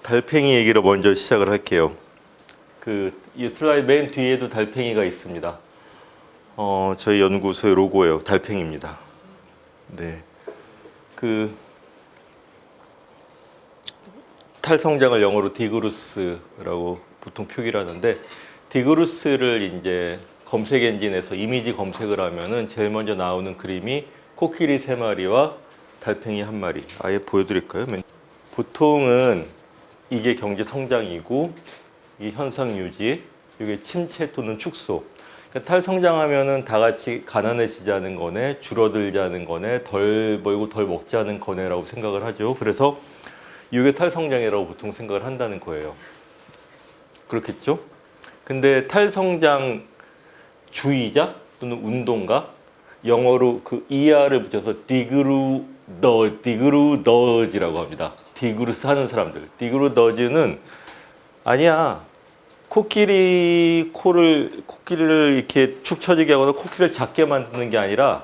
달팽이 얘기를 먼저 시작을 할게요. 이 슬라이드 맨 뒤에도 달팽이가 있습니다. 저희 연구소의 로고예요. 달팽이입니다. 네. 탈성장을 영어로 디그루스라고 보통 표기를 하는데, 디그루스를 이제 검색 엔진에서 이미지 검색을 하면은 제일 먼저 나오는 그림이 코끼리 3마리와 달팽이 1마리. 아예 보여드릴까요? 보통은 이게 경제 성장이고, 이 현상 유지, 이게 침체 또는 축소. 그러니까 탈성장하면은 다 같이 가난해지자는 거네, 줄어들자는 거네, 덜 벌고 덜 먹자는 거네라고 생각을 하죠. 그래서 이게 탈성장이라고 보통 생각을 한다는 거예요. 그렇겠죠? 근데 탈성장 주의자 또는 운동가, 영어로 ER을 붙여서 디그루더지라고 합니다. 디그루스 하는 사람들. 디그루더즈는 아니야. 코끼리를 이렇게 축 처지게 하거나 코끼리를 작게 만드는 게 아니라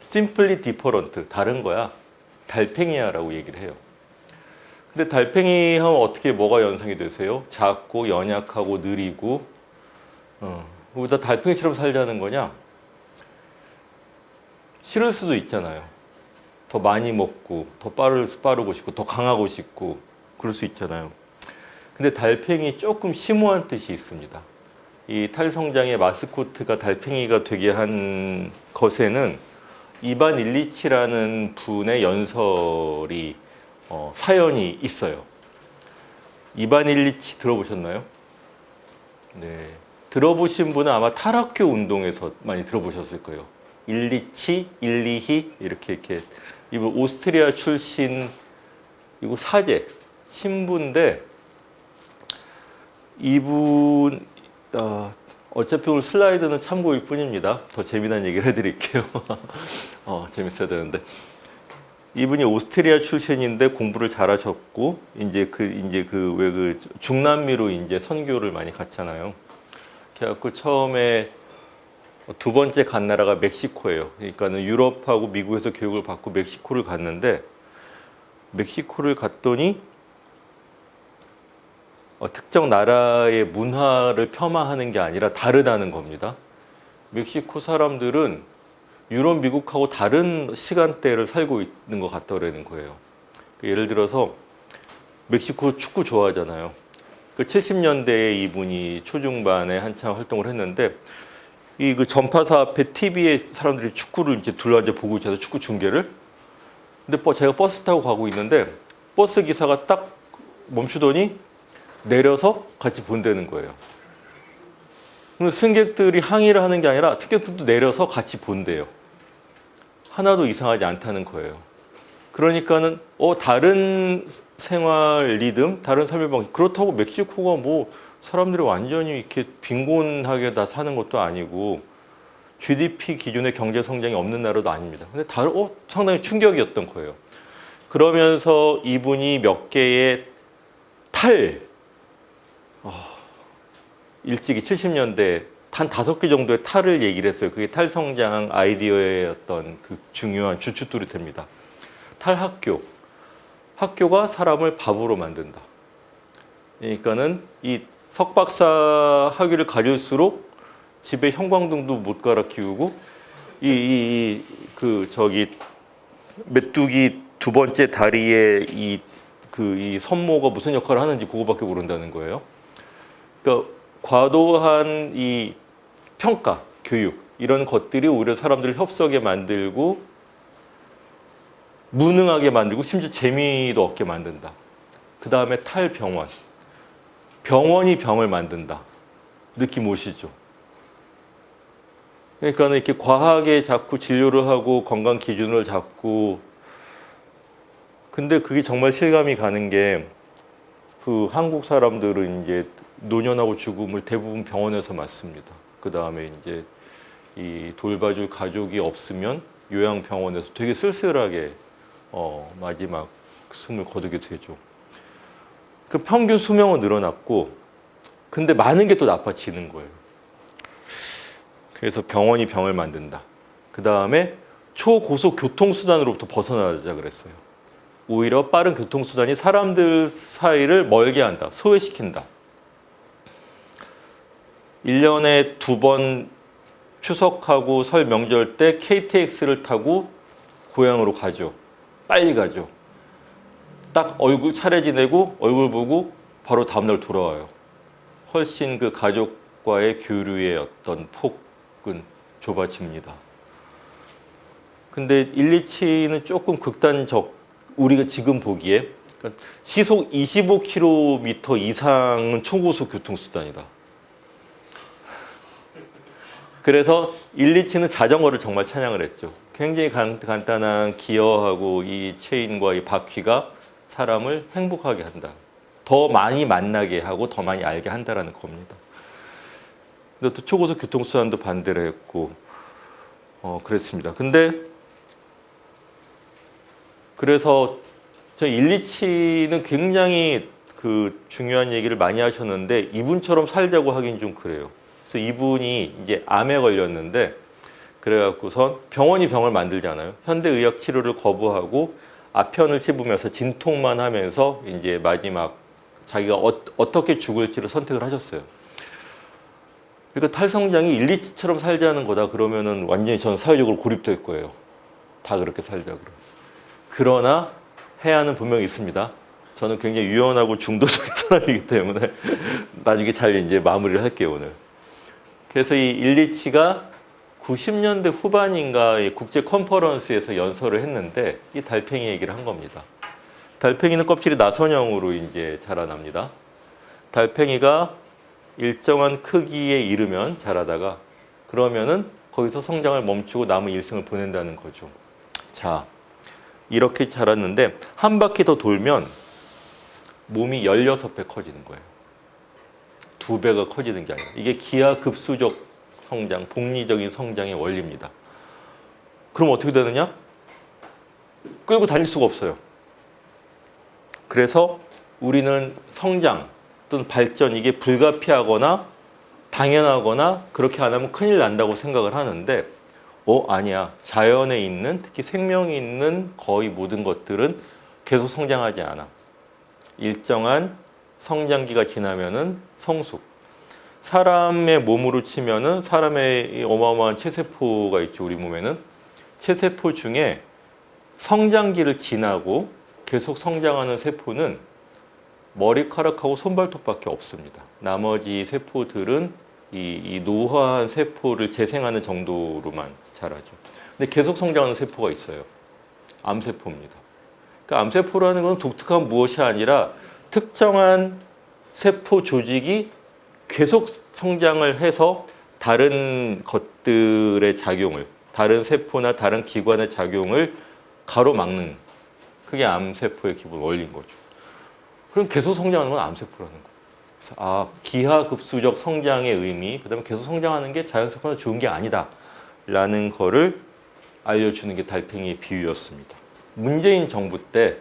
simply different, 다른 거야. 달팽이야라고 얘기를 해요. 근데 달팽이 하면 어떻게 뭐가 연상이 되세요? 작고 연약하고 느리고, 우리가 달팽이처럼 살자는 거냐? 싫을 수도 있잖아요. 더 많이 먹고, 더 빠르고 싶고, 더 강하고 싶고, 그럴 수 있잖아요. 근데 달팽이 조금 심오한 뜻이 있습니다. 이 탈성장의 마스코트가 달팽이가 되게 한 것에는 이반 일리치라는 분의 연설이 사연이 있어요. 이반 일리치 들어보셨나요? 네. 들어보신 분은 아마 탈학교 운동에서 많이 들어보셨을 거예요. 일리치, 일리히 이렇게 이분 오스트리아 출신, 이거 사제 신부인데, 이분 어차피 오늘 슬라이드는 참고일 뿐입니다. 더 재미난 얘기를 해드릴게요. 재밌어야 되는데, 이분이 오스트리아 출신인데 공부를 잘하셨고, 중남미로 이제 선교를 많이 갔잖아요. 그래갖고 처음에 두 번째 간 나라가 멕시코예요. 그러니까는 유럽하고 미국에서 교육을 받고 멕시코를 갔는데, 멕시코를 갔더니 특정 나라의 문화를 폄하하는 게 아니라 다르다는 겁니다. 멕시코 사람들은 유럽, 미국하고 다른 시간대를 살고 있는 것 같다는 거예요. 예를 들어서 멕시코 축구 좋아하잖아요. 70년대에 이분이 초중반에 한참 활동을 했는데, 그 전파사 앞에 TV에 사람들이 축구를 이제 둘러앉아 보고 있어서 축구 중계를. 근데 제가 버스 타고 가고 있는데 버스 기사가 딱 멈추더니 내려서 같이 본다는 거예요. 승객들이 항의를 하는 게 아니라 승객들도 내려서 같이 본대요. 하나도 이상하지 않다는 거예요. 그러니까는 다른 생활 리듬, 다른 삶의 방식. 그렇다고 멕시코가 뭐 사람들이 완전히 이렇게 빈곤하게 다 사는 것도 아니고 GDP 기준의 경제 성장이 없는 나라도 아닙니다. 근데 상당히 충격이었던 거예요. 그러면서 이분이 몇 개의 일찍이 70년대 한 5개 정도의 탈을 얘기를 했어요. 그게 탈성장 아이디어의 어떤 그 중요한 주춧돌이 됩니다. 탈학교. 학교가 사람을 바보로 만든다. 그러니까는 이 석박사 학위를 가질수록 집에 형광등도 못 갈아 키우고, 메뚜기 두 번째 다리에 이 선모가 무슨 역할을 하는지 그거밖에 모른다는 거예요. 그러니까 과도한 이 평가, 교육, 이런 것들이 오히려 사람들을 협소하게 만들고 무능하게 만들고 심지어 재미도 없게 만든다. 그 다음에 탈병원. 병원이 병을 만든다. 느낌 오시죠? 그러니까 이렇게 과하게 자꾸 진료를 하고 건강 기준을 잡고, 근데 그게 정말 실감이 가는 게, 한국 사람들은 이제 노년하고 죽음을 대부분 병원에서 맞습니다. 그 다음에 이제 이 돌봐줄 가족이 없으면 요양병원에서 되게 쓸쓸하게 마지막 숨을 거두게 되죠. 그 평균 수명은 늘어났고, 근데 많은 게 또 나빠지는 거예요. 그래서 병원이 병을 만든다. 그 다음에 초고속 교통수단으로부터 벗어나자 그랬어요. 오히려 빠른 교통수단이 사람들 사이를 멀게 한다, 소외시킨다. 1년에 2번 추석하고 설 명절 때 KTX를 타고 고향으로 가죠. 빨리 가죠. 딱 얼굴 차례 지내고 얼굴 보고 바로 다음날 돌아와요. 훨씬 그 가족과의 교류의 어떤 폭은 좁아집니다. 근데 127은 조금 극단적, 우리가 지금 보기에 그러니까 시속 25km 이상은 초고속 교통수단이다. 그래서 127는 자전거를 정말 찬양을 했죠. 굉장히 간단한 기어하고 이 체인과 이 바퀴가 사람을 행복하게 한다. 더 많이 만나게 하고 더 많이 알게 한다라는 겁니다. 근데 또 초고속 교통수단도 반대를 했고 그랬습니다. 근데 그래서 저 127는 굉장히 그 중요한 얘기를 많이 하셨는데 이분처럼 살자고 하긴 좀 그래요. 그래서 이분이 이제 암에 걸렸는데 그래갖고선 병원이 병을 만들잖아요. 현대의학 치료를 거부하고 아편을 씹으면서 진통만 하면서 이제 마지막 자기가 어떻게 죽을지를 선택을 하셨어요. 그러니까 탈성장이 127처럼 살자는 거다 그러면은 완전히 저는 사회적으로 고립될 거예요. 다 그렇게 살자 그러면. 그러나 해안은 분명히 있습니다. 저는 굉장히 유연하고 중도적인 사람이기 때문에 나중에 잘 이제 마무리를 할게요 오늘. 그래서 이 127가 90년대 후반인가 국제 컨퍼런스에서 연설을 했는데 이 달팽이 얘기를 한 겁니다. 달팽이는 껍질이 나선형으로 이제 자라납니다. 달팽이가 일정한 크기에 이르면 자라다가 그러면은 거기서 성장을 멈추고 남은 일생을 보낸다는 거죠. 자, 이렇게 자랐는데 한 바퀴 더 돌면 몸이 16배 커지는 거예요. 2배가 커지는 게 아니라 이게 기하급수적 성장, 복리적인 성장의 원리입니다. 그럼 어떻게 되느냐? 끌고 다닐 수가 없어요. 그래서 우리는 성장 또는 발전 이게 불가피하거나 당연하거나 그렇게 안 하면 큰일 난다고 생각을 하는데 아니야. 자연에 있는 특히 생명이 있는 거의 모든 것들은 계속 성장하지 않아. 일정한 성장기가 지나면은 성숙. 사람의 몸으로 치면은 사람의 어마어마한 체세포가 있죠. 우리 몸에는 체세포 중에 성장기를 지나고 계속 성장하는 세포는 머리카락하고 손발톱밖에 없습니다. 나머지 세포들은 이 노화한 세포를 재생하는 정도로만 자라죠. 근데 계속 성장하는 세포가 있어요. 암세포입니다. 그러니까 암세포라는 건 독특한 무엇이 아니라 특정한 세포 조직이 계속 성장을 해서 다른 것들의 작용을, 다른 세포나 다른 기관의 작용을 가로막는 그게 암세포의 기본 원리인 거죠. 그럼 계속 성장하는 건 암세포라는 거예요. 그래서 기하급수적 성장의 의미, 그다음에 계속 성장하는 게 자연스럽거나 좋은 게 아니다 라는 거를 알려주는 게 달팽이의 비유였습니다. 문재인 정부 때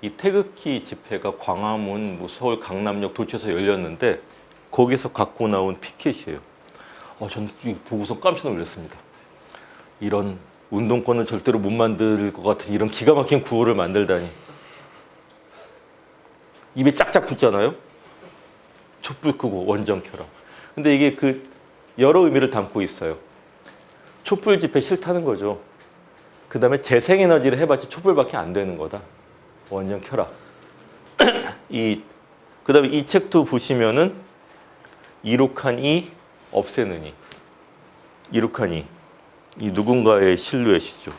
이 태극기 집회가 광화문, 서울 강남역 도처에서 열렸는데 거기서 갖고 나온 피켓이에요. 저는 이거 보고서 깜짝 놀랐습니다. 이런 운동권은 절대로 못 만들 것 같은 이런 기가 막힌 구호를 만들다니. 입에 짝짝 붙잖아요. 촛불 끄고 원전 켜라. 근데 이게 그 여러 의미를 담고 있어요. 촛불 집회 싫다는 거죠. 그 다음에 재생에너지를 해봤자 촛불밖에 안 되는 거다. 원전 켜라. 그 다음에 이 책도 보시면은 이룩한 이, 없애는 이. 이룩한 이. 이 누군가의 실루엣이죠.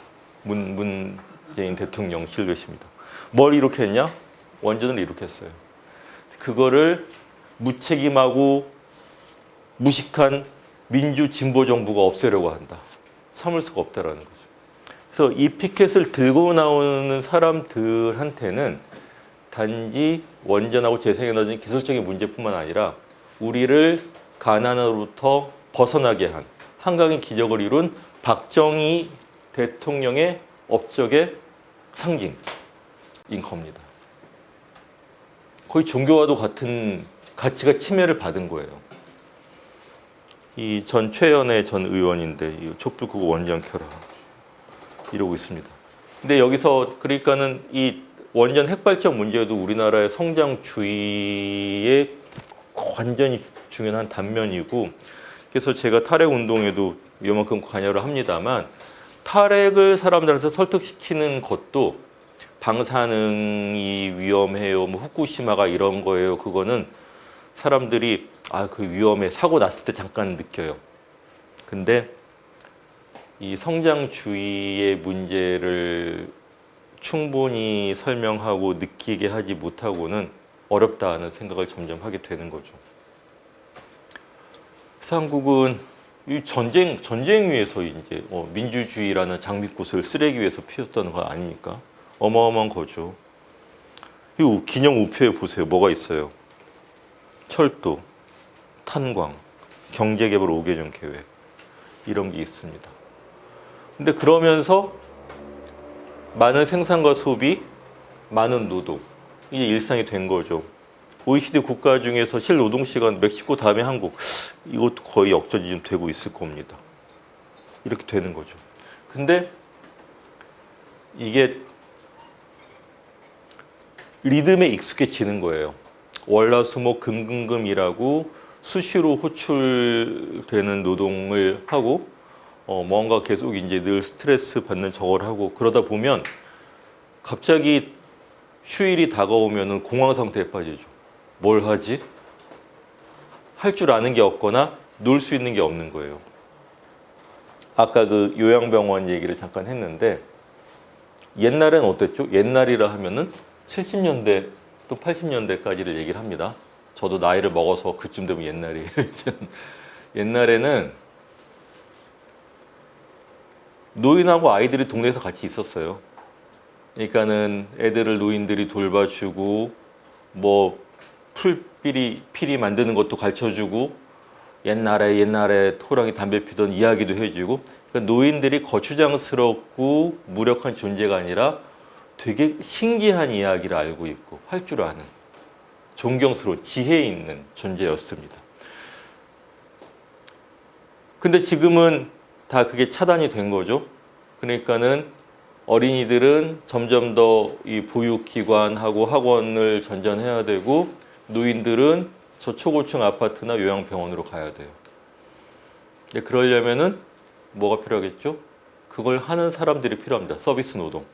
문재인 대통령 실루엣입니다. 뭘 이룩했냐? 원전을 이룩했어요. 그거를 무책임하고 무식한 민주 진보 정부가 없애려고 한다. 참을 수가 없다라는 거죠. 그래서 이 피켓을 들고 나오는 사람들한테는 단지 원전하고 재생에너지 기술적인 문제뿐만 아니라 우리를 가난으로부터 벗어나게 한 한강의 기적을 이룬 박정희 대통령의 업적의 상징인 겁니다. 거의 종교와도 같은 가치가 침해를 받은 거예요. 이 전 최연의 전 의원인데 이 촛불 끄고 원전 켜라 이러고 있습니다. 근데 여기서 그러니까는 이 원전 핵발전 문제도 우리나라의 성장주의의 완전히 중요한 한 단면이고, 그래서 제가 탈핵 운동에도 이만큼 관여를 합니다만, 탈핵을 사람들한테 설득시키는 것도 방사능이 위험해요, 뭐 후쿠시마가 이런 거예요. 그거는 사람들이 그 위험해, 사고 났을 때 잠깐 느껴요. 근데 이 성장주의의 문제를 충분히 설명하고 느끼게 하지 못하고는 어렵다는 생각을 점점 하게 되는 거죠. 그래서 한국은 이 전쟁 위에서 이제 민주주의라는 장미꽃을 쓰레기 위에서 피웠다는 거 아닙니까? 어마어마한 거죠. 이 기념 우표에 보세요. 뭐가 있어요? 철도, 탄광, 경제개발 5개년 계획 이런 게 있습니다. 근데 그러면서 많은 생산과 소비, 많은 노동 이게 일상이 된 거죠. OECD 국가 중에서 실노동시간 멕시코 다음에 한국, 이것도 거의 역전이 좀 되고 있을 겁니다. 이렇게 되는 거죠. 근데 이게 리듬에 익숙해지는 거예요. 월화수목 금금금이라고 수시로 호출되는 노동을 하고 뭔가 계속 이제 늘 스트레스 받는 저걸 하고, 그러다 보면 갑자기 휴일이 다가오면은 공황 상태에 빠지죠. 뭘 하지? 할 줄 아는 게 없거나 놀 수 있는 게 없는 거예요. 아까 그 요양병원 얘기를 잠깐 했는데, 옛날엔 어땠죠? 옛날이라 하면은 70년대 또 80년대까지를 얘기를 합니다. 저도 나이를 먹어서 그쯤 되면 옛날이에요. 옛날에는 노인하고 아이들이 동네에서 같이 있었어요. 그러니까는 애들을 노인들이 돌봐주고, 뭐 피리 만드는 것도 가르쳐주고, 옛날에 호랑이 담배 피던 이야기도 해주고, 그러니까 노인들이 거추장스럽고 무력한 존재가 아니라 되게 신기한 이야기를 알고 있고 할 줄 아는 존경스러운 지혜 있는 존재였습니다. 근데 지금은 다 그게 차단이 된 거죠. 그러니까는 어린이들은 점점 더 이 보육기관하고 학원을 전전해야 되고, 노인들은 저 초고층 아파트나 요양병원으로 가야 돼요. 근데 그러려면은 뭐가 필요하겠죠? 그걸 하는 사람들이 필요합니다. 서비스 노동.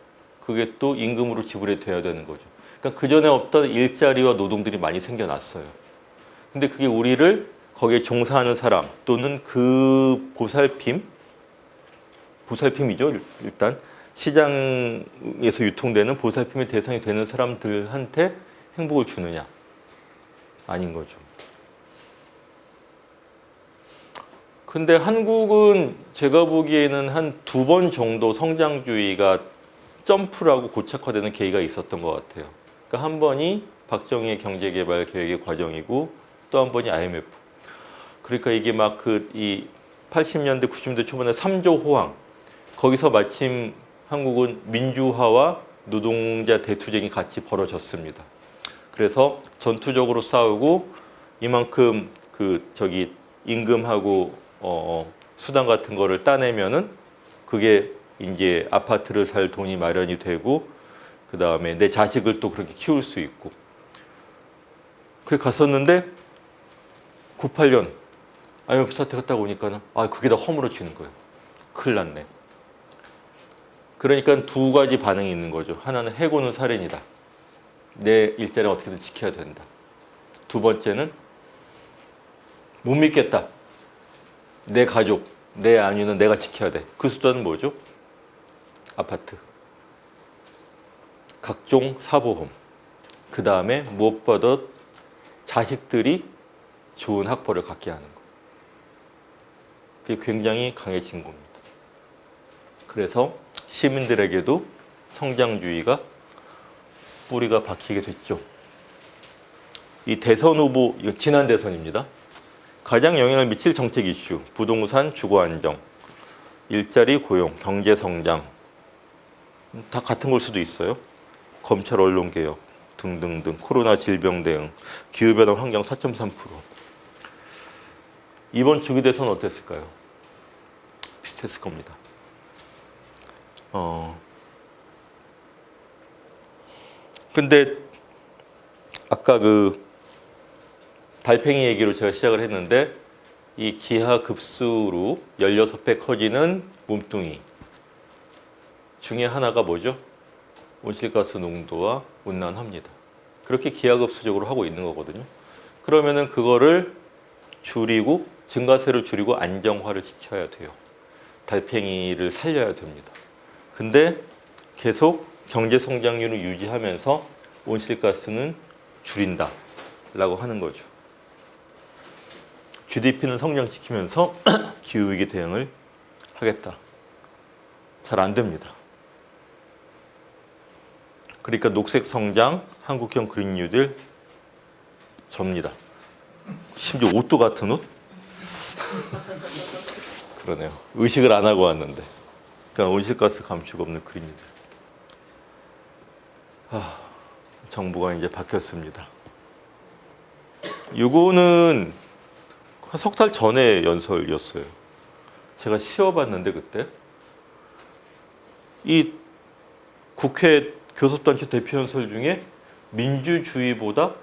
그게 또 임금으로 지불이 돼야 되는 거죠. 그러니까 그 전에 없던 일자리와 노동들이 많이 생겨났어요. 근데 그게 우리를 거기에 종사하는 사람 또는 그 보살핌이죠. 일단 시장에서 유통되는 보살핌의 대상이 되는 사람들한테 행복을 주느냐? 아닌 거죠. 근데 한국은 제가 보기에는 한 2번 정도 성장주의가 점프라고 고착화되는 계기가 있었던 것 같아요. 그러니까 한 번이 박정희의 경제개발 계획의 과정이고, 또 한 번이 IMF. 그러니까 이게 막 이 80년대, 90년대 초반에 3조 호황. 거기서 마침 한국은 민주화와 노동자 대투쟁이 같이 벌어졌습니다. 그래서 전투적으로 싸우고 이만큼 임금하고 수당 같은 거를 따내면은 그게 이제 아파트를 살 돈이 마련이 되고, 그 다음에 내 자식을 또 그렇게 키울 수 있고. 그래 갔었는데 98년 IMF 사태가 딱 오니까는 그게 다 허물어지는 거예요. 큰일 났네. 그러니까 2가지 반응이 있는 거죠. 하나는 해고는 살인이다. 내 일자리는 어떻게든 지켜야 된다. 2번째는 못 믿겠다. 내 가족, 내 안위는 내가 지켜야 돼. 그 숫자는 뭐죠? 아파트. 각종 사보험. 그 다음에 무엇보다 자식들이 좋은 학벌을 갖게 하는 거. 그게 굉장히 강해진 겁니다. 그래서 시민들에게도 성장주의가 뿌리가 박히게 됐죠. 이 대선 후보, 이거 지난 대선입니다. 가장 영향을 미칠 정책 이슈, 부동산, 주거 안정, 일자리, 고용, 경제 성장, 다 같은 걸 수도 있어요. 검찰 언론 개혁 등등등, 코로나 질병 대응, 기후변화 환경 4.3%. 이번 조기 대선 어땠을까요? 비슷했을 겁니다. 근데 아까 그 달팽이 얘기로 제가 시작을 했는데 이 기하급수로 16배 커지는 몸뚱이 중에 하나가 뭐죠? 온실가스 농도와 온난화입니다. 그렇게 기하급수적으로 하고 있는 거거든요. 그러면은 그거를 줄이고 증가세를 줄이고 안정화를 시켜야 돼요. 달팽이를 살려야 됩니다. 근데 계속 경제 성장률을 유지하면서 온실가스는 줄인다 라고 하는 거죠. GDP는 성장시키면서 기후위기 대응을 하겠다. 잘 안 됩니다. 그러니까 녹색 성장, 한국형 그린 뉴딜 접니다. 심지어 옷도 같은 옷? 그러네요. 의식을 안 하고 왔는데. 그러니까 온실가스 감축 없는 그린 뉴딜. 정부가 이제 바뀌었습니다. 이거는 한 석 달 전에 연설이었어요. 제가 씌워봤는데 그때 이 국회 교섭단체 대표 연설 중에 민주주의보다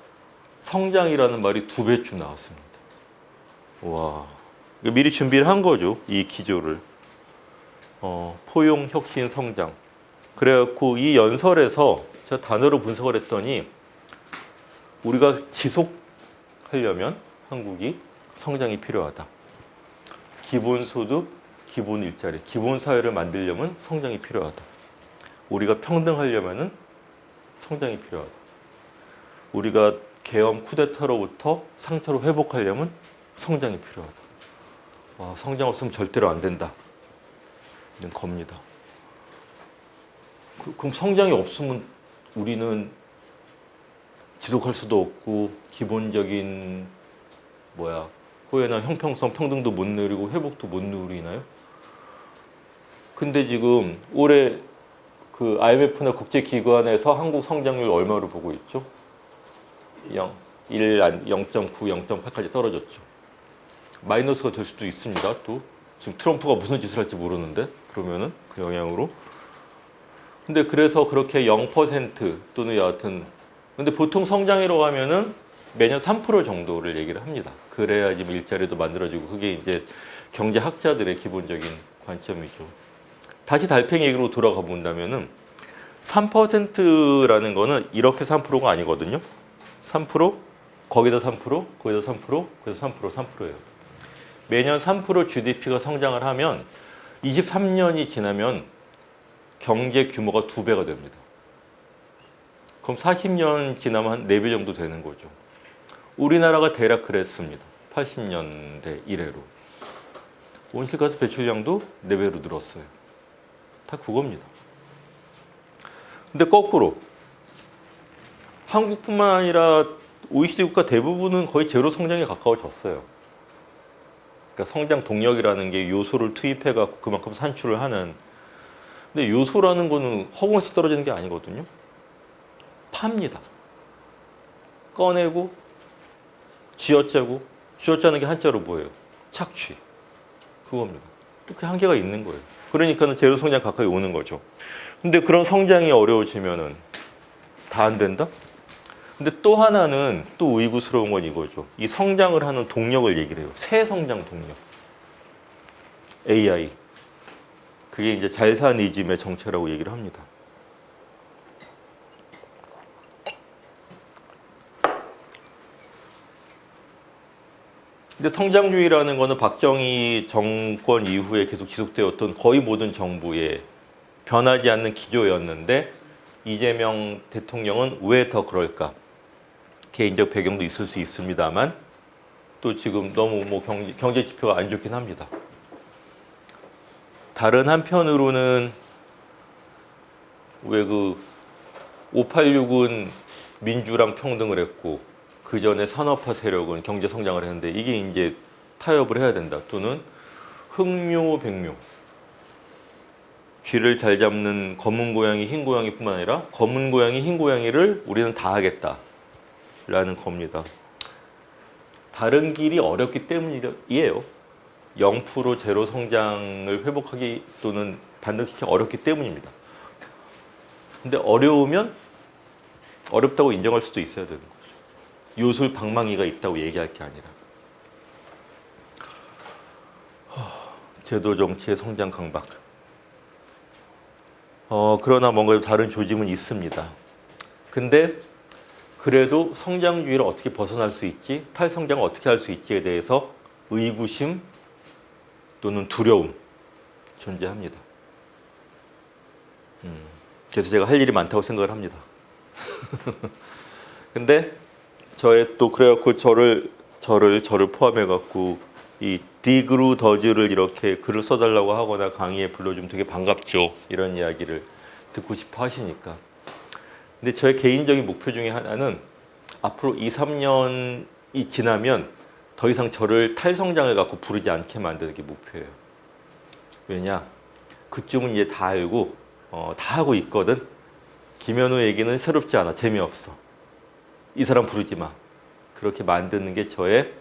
성장이라는 말이 2배쯤 나왔습니다. 와, 미리 준비를 한 거죠. 이 기조를. 포용, 혁신, 성장. 그래갖고 이 연설에서 제가 단어로 분석을 했더니 우리가 지속하려면 한국이 성장이 필요하다. 기본소득, 기본 일자리, 기본 사회를 만들려면 성장이 필요하다. 우리가 평등하려면 성장이 필요하다. 우리가 계엄 쿠데타로부터 상태로 회복하려면 성장이 필요하다. 와, 성장 없으면 절대로 안 된다. 이런 겁니다. 그럼 성장이 없으면 우리는 지속할 수도 없고 기본적인 후회나 형평성 평등도 못 누리고 회복도 못 누리나요? 근데 지금 올해 그 IMF나 국제기관에서 한국 성장률 얼마로 보고 있죠? 0.9, 0.8까지 떨어졌죠. 마이너스가 될 수도 있습니다. 또 지금 트럼프가 무슨 짓을 할지 모르는데 그러면은 그 영향으로. 근데 그래서 그렇게 0% 또는 여하튼 근데 보통 성장이라고 하면은 매년 3% 정도를 얘기를 합니다. 그래야지 일자리도 만들어지고 그게 이제 경제학자들의 기본적인 관점이죠. 다시 달팽이 얘기로 돌아가 본다면은 3%라는 거는 이렇게 3%가 아니거든요. 3%, 거기다 3%, 거기다 3%, 거기다 3%, 3%예요. 매년 3% GDP가 성장을 하면 23년이 지나면 경제 규모가 2배가 됩니다. 그럼 40년 지나면 한 4배 정도 되는 거죠. 우리나라가 대략 그랬습니다. 80년대 이래로. 온실가스 배출량도 4배로 늘었어요. 다 그겁니다. 근데 거꾸로 한국뿐만 아니라 OECD 국가 대부분은 거의 제로 성장에 가까워졌어요. 그러니까 성장 동력이라는 게 요소를 투입해갖고 그만큼 산출을 하는. 근데 요소라는 거는 허공에서 떨어지는 게 아니거든요. 팝니다. 꺼내고 쥐어짜고 쥐어짜는 게 한자로 뭐예요? 착취. 그겁니다. 그 한계가 있는 거예요. 그러니까는 제로 성장 가까이 오는 거죠. 근데 그런 성장이 어려워지면은 다 안 된다? 근데 또 하나는 또 의구스러운 건 이거죠. 이 성장을 하는 동력을 얘기를 해요. 새 성장 동력. AI. 그게 이제 잘사니즘의 정체라고 얘기를 합니다. 근데 성장주의라는 거는 박정희 정권 이후에 계속 지속되었던 거의 모든 정부의 변하지 않는 기조였는데 이재명 대통령은 왜 더 그럴까? 개인적 배경도 있을 수 있습니다만 또 지금 너무 경제 지표가 안 좋긴 합니다. 다른 한편으로는 왜 그 586은 민주랑 평등을 했고 그 전에 산업화 세력은 경제 성장을 했는데 이게 이제 타협을 해야 된다. 또는 흑묘, 백묘. 쥐를 잘 잡는 검은 고양이, 흰 고양이뿐만 아니라 검은 고양이, 흰 고양이를 우리는 다 하겠다라는 겁니다. 다른 길이 어렵기 때문이에요. 0% 제로 성장을 회복하기 또는 반등시키기 어렵기 때문입니다. 근데 어려우면 어렵다고 인정할 수도 있어야 되는 거죠. 요술 방망이가 있다고 얘기할 게 아니라. 제도 정치의 성장 강박. 그러나 뭔가 다른 조짐은 있습니다. 근데 그래도 성장주의를 어떻게 벗어날 수 있지? 탈성장을 어떻게 할 수 있지에 대해서 의구심 또는 두려움 존재합니다. 그래서 제가 할 일이 많다고 생각을 합니다. 근데 저의 또 그래갖고 저를 포함해갖고 이 디그루 더즈를 이렇게 글을 써달라고 하거나 강의에 불러주면 되게 반갑죠. 이런 이야기를 듣고 싶어 하시니까. 근데 저의 개인적인 목표 중에 하나는 앞으로 2, 3년이 지나면 더 이상 저를 탈성장을 갖고 부르지 않게 만드는 게 목표예요. 왜냐? 그쯤은 이제 다 알고 다 하고 있거든. 김현우 얘기는 새롭지 않아. 재미없어. 이 사람 부르지 마. 그렇게 만드는 게 저의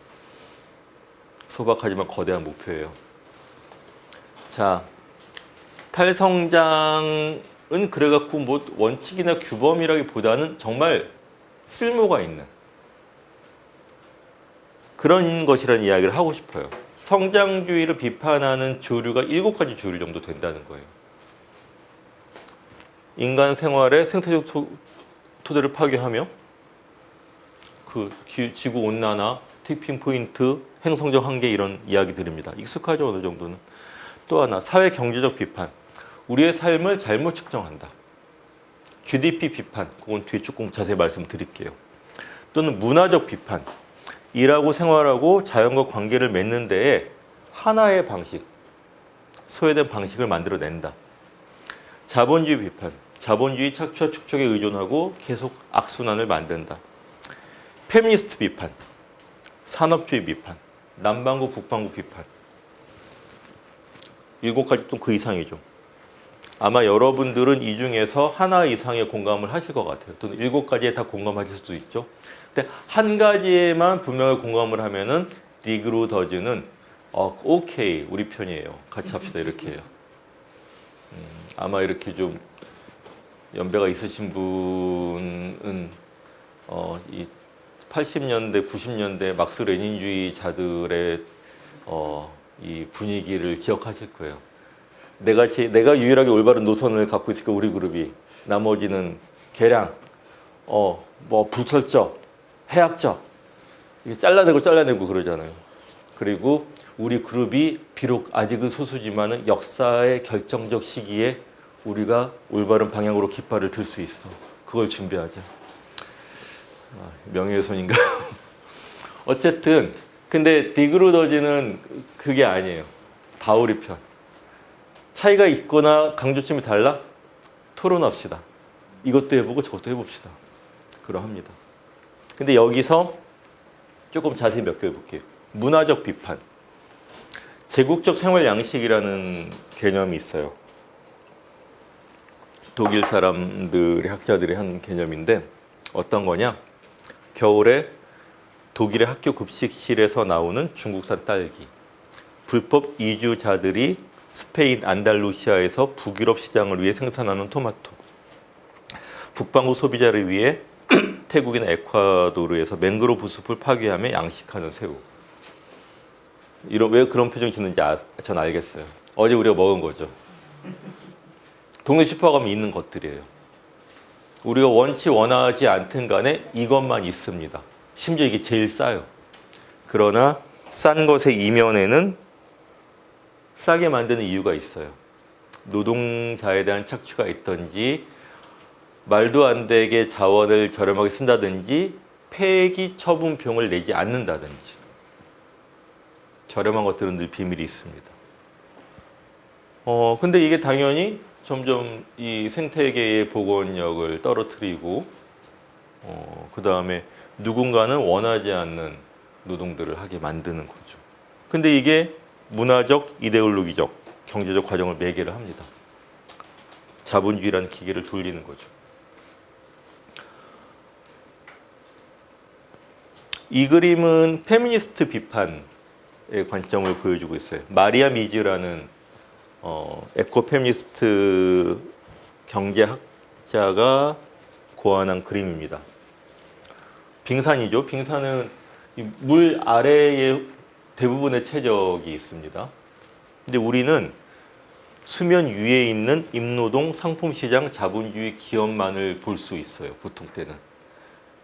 소박하지만 거대한 목표예요. 자, 탈성장은 그래갖고 뭐 원칙이나 규범이라기보다는 정말 쓸모가 있는 그런 것이라는 이야기를 하고 싶어요. 성장주의를 비판하는 주류가 7가지 주류 정도 된다는 거예요. 인간 생활의 생태적 토대를 파괴하며 그 지구 온난화, 티핑 포인트, 행성적 한계 이런 이야기들입니다. 익숙하죠, 어느 정도는. 또 하나, 사회 경제적 비판. 우리의 삶을 잘못 측정한다. GDP 비판, 그건 뒤에 조금 자세히 말씀드릴게요. 또는 문화적 비판. 일하고 생활하고 자연과 관계를 맺는 데에 하나의 방식, 소외된 방식을 만들어낸다. 자본주의 비판. 자본주의 착취와 축적에 의존하고 계속 악순환을 만든다. 페미니스트 비판. 산업주의 비판. 남반구, 북반구 비판. 7가지 또 그 이상이죠. 아마 여러분들은 이 중에서 하나 이상의 공감을 하실 것 같아요. 또는 7가지에 다 공감하실 수도 있죠. 근데 한 가지에만 분명히 공감을 하면은 디그루 더즈는 오케이, 우리 편이에요. 같이 합시다. 이렇게 해요. 아마 이렇게 좀 연배가 있으신 분은 이 80년대, 90년대 막스 레닌주의자들의 이 분위기를 기억하실 거예요. 내가 유일하게 올바른 노선을 갖고 있으니까 우리 그룹이, 나머지는 개량, 뭐 부철적, 해학적, 이게 잘라내고 그러잖아요. 그리고 우리 그룹이 비록 아직은 소수지만은 역사의 결정적 시기에 우리가 올바른 방향으로 깃발을 들 수 있어. 그걸 준비하자. 명예훼손인가요? 어쨌든 근데 디그루 더즈는 그게 아니에요. 다 우리 편. 차이가 있거나 강조점이 달라? 토론합시다. 이것도 해보고 저것도 해봅시다. 그러합니다. 근데 여기서 조금 자세히 몇 개 해볼게요. 문화적 비판. 제국적 생활 양식이라는 개념이 있어요. 독일 사람들의 학자들이 한 개념인데 어떤 거냐? 겨울에 독일의 학교 급식실에서 나오는 중국산 딸기. 불법 이주자들이 스페인 안달루시아에서 북유럽 시장을 위해 생산하는 토마토. 북반구 소비자를 위해 태국이나 에콰도르에서 맹그로브 숲을 파괴하며 양식하는 새우. 왜 그런 표정 짓는지 전 알겠어요. 어제 우리가 먹은 거죠. 동네 슈퍼 가면 있는 것들이에요. 우리가 원하지 않든 간에 이것만 있습니다. 심지어 이게 제일 싸요. 그러나 싼 것의 이면에는 싸게 만드는 이유가 있어요. 노동자에 대한 착취가 있든지, 말도 안 되게 자원을 저렴하게 쓴다든지, 폐기 처분 비용을 내지 않는다든지. 저렴한 것들은 늘 비밀이 있습니다. 근데 이게 당연히 점점 이 생태계의 복원력을 떨어뜨리고, 그 다음에 누군가는 원하지 않는 노동들을 하게 만드는 거죠. 근데 이게 문화적, 이데올로기적, 경제적 과정을 매개를 합니다. 자본주의라는 기계를 돌리는 거죠. 이 그림은 페미니스트 비판의 관점을 보여주고 있어요. 마리아 미즈라는 에코페미니스트 경제학자가 고안한 그림입니다. 빙산이죠. 빙산은 이 물 아래에 대부분의 최적이 있습니다. 근데 우리는 수면 위에 있는 임노동, 상품시장, 자본주의 기업만을 볼 수 있어요. 보통 때는.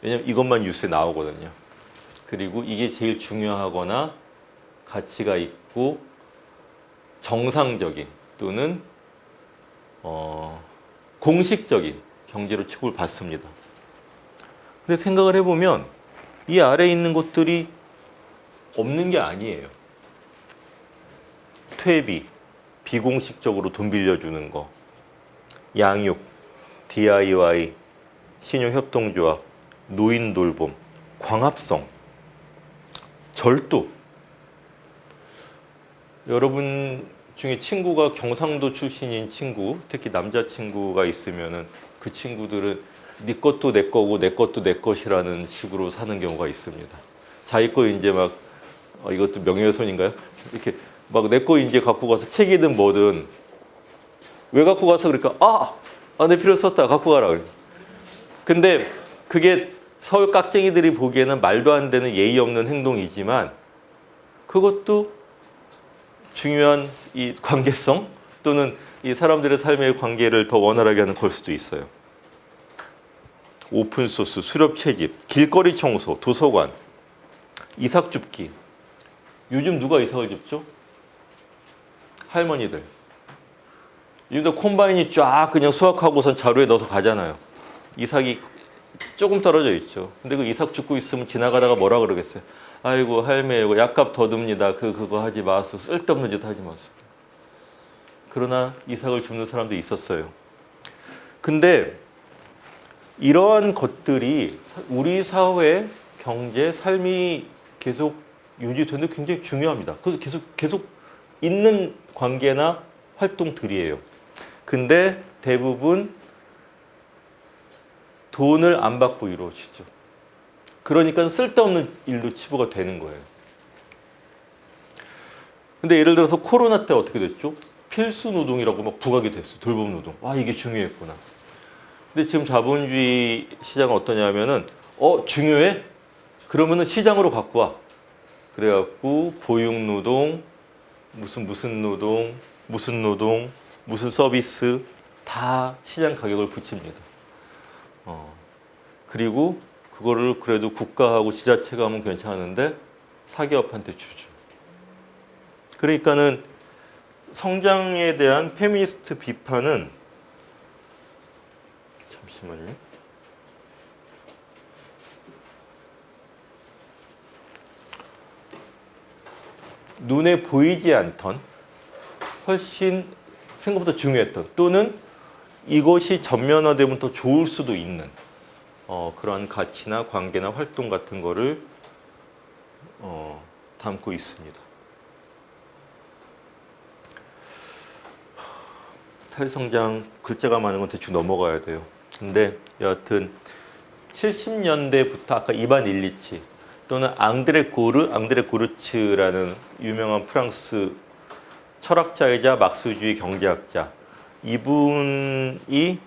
왜냐면 이것만 뉴스에 나오거든요. 그리고 이게 제일 중요하거나 가치가 있고 정상적인 또는 공식적인 경제로 취급을 받습니다. 근데 생각을 해보면 이 아래에 있는 것들이 없는 게 아니에요. 퇴비, 비공식적으로 돈 빌려주는 거, 양육, DIY, 신용협동조합, 노인 돌봄, 광합성, 절도. 여러분 중에 친구가 경상도 출신인 친구, 특히 남자친구가 있으면은 그 친구들은 네 것도 내 거고 내 것도 내 것이라는 식으로 사는 경우가 있습니다. 자기 거 이제 막 이것도 명예훼손인가요? 이렇게 막 내 거 이제 갖고 가서 책이든 뭐든 왜 갖고 가서 그러니까 내 필요 썼다 갖고 가라 그래. 근데 그게 서울 깍쟁이들이 보기에는 말도 안 되는 예의 없는 행동이지만 그것도 중요한 이 관계성 또는 이 사람들의 삶의 관계를 더 원활하게 하는 걸 수도 있어요. 오픈소스, 수렵 채집, 길거리 청소, 도서관, 이삭 줍기. 요즘 누가 이삭을 줍죠? 할머니들. 요즘도 콤바인이 쫙 그냥 수확하고선 자루에 넣어서 가잖아요. 이삭이 조금 떨어져 있죠. 근데 그 이삭 줍고 있으면 지나가다가 뭐라 그러겠어요? 아이고 할매 이거 약값 더 듭니다. 그거 하지 마소. 쓸데없는 짓 하지 마소. 그러나 이삭을 줍는 사람도 있었어요. 근데 이러한 것들이 우리 사회, 경제, 삶이 계속 유지되는 데 굉장히 중요합니다. 그래서 계속 있는 관계나 활동들이에요. 근데 대부분 돈을 안 받고 이루어지죠. 그러니까 쓸데없는 일도 치부가 되는 거예요. 근데 예를 들어서 코로나 때 어떻게 됐죠? 필수 노동이라고 막 부각이 됐어요. 돌봄 노동. 이게 중요했구나. 근데 지금 자본주의 시장은 어떠냐면은 중요해? 그러면은 시장으로 갖고 와. 그래갖고 보육 노동, 무슨 노동, 무슨 서비스 다 시장 가격을 붙입니다. 그리고 그거를 그래도 국가하고 지자체가 하면 괜찮은데 사기업한테 주죠. 그러니까는 성장에 대한 페미니스트 비판은 잠시만요. 눈에 보이지 않던 훨씬 생각보다 중요했던 또는 이것이 전면화되면 더 좋을 수도 있는 그러한 가치나 관계나 활동 같은 거를 담고 있습니다. 탈성장 글자가 많은 건 대충 넘어가야 돼요. 근데 여하튼 70년대부터 아까 이반 일리치 또는 앙드레 고르츠라는 유명한 프랑스 철학자이자 막스주의 경제학자, 이분이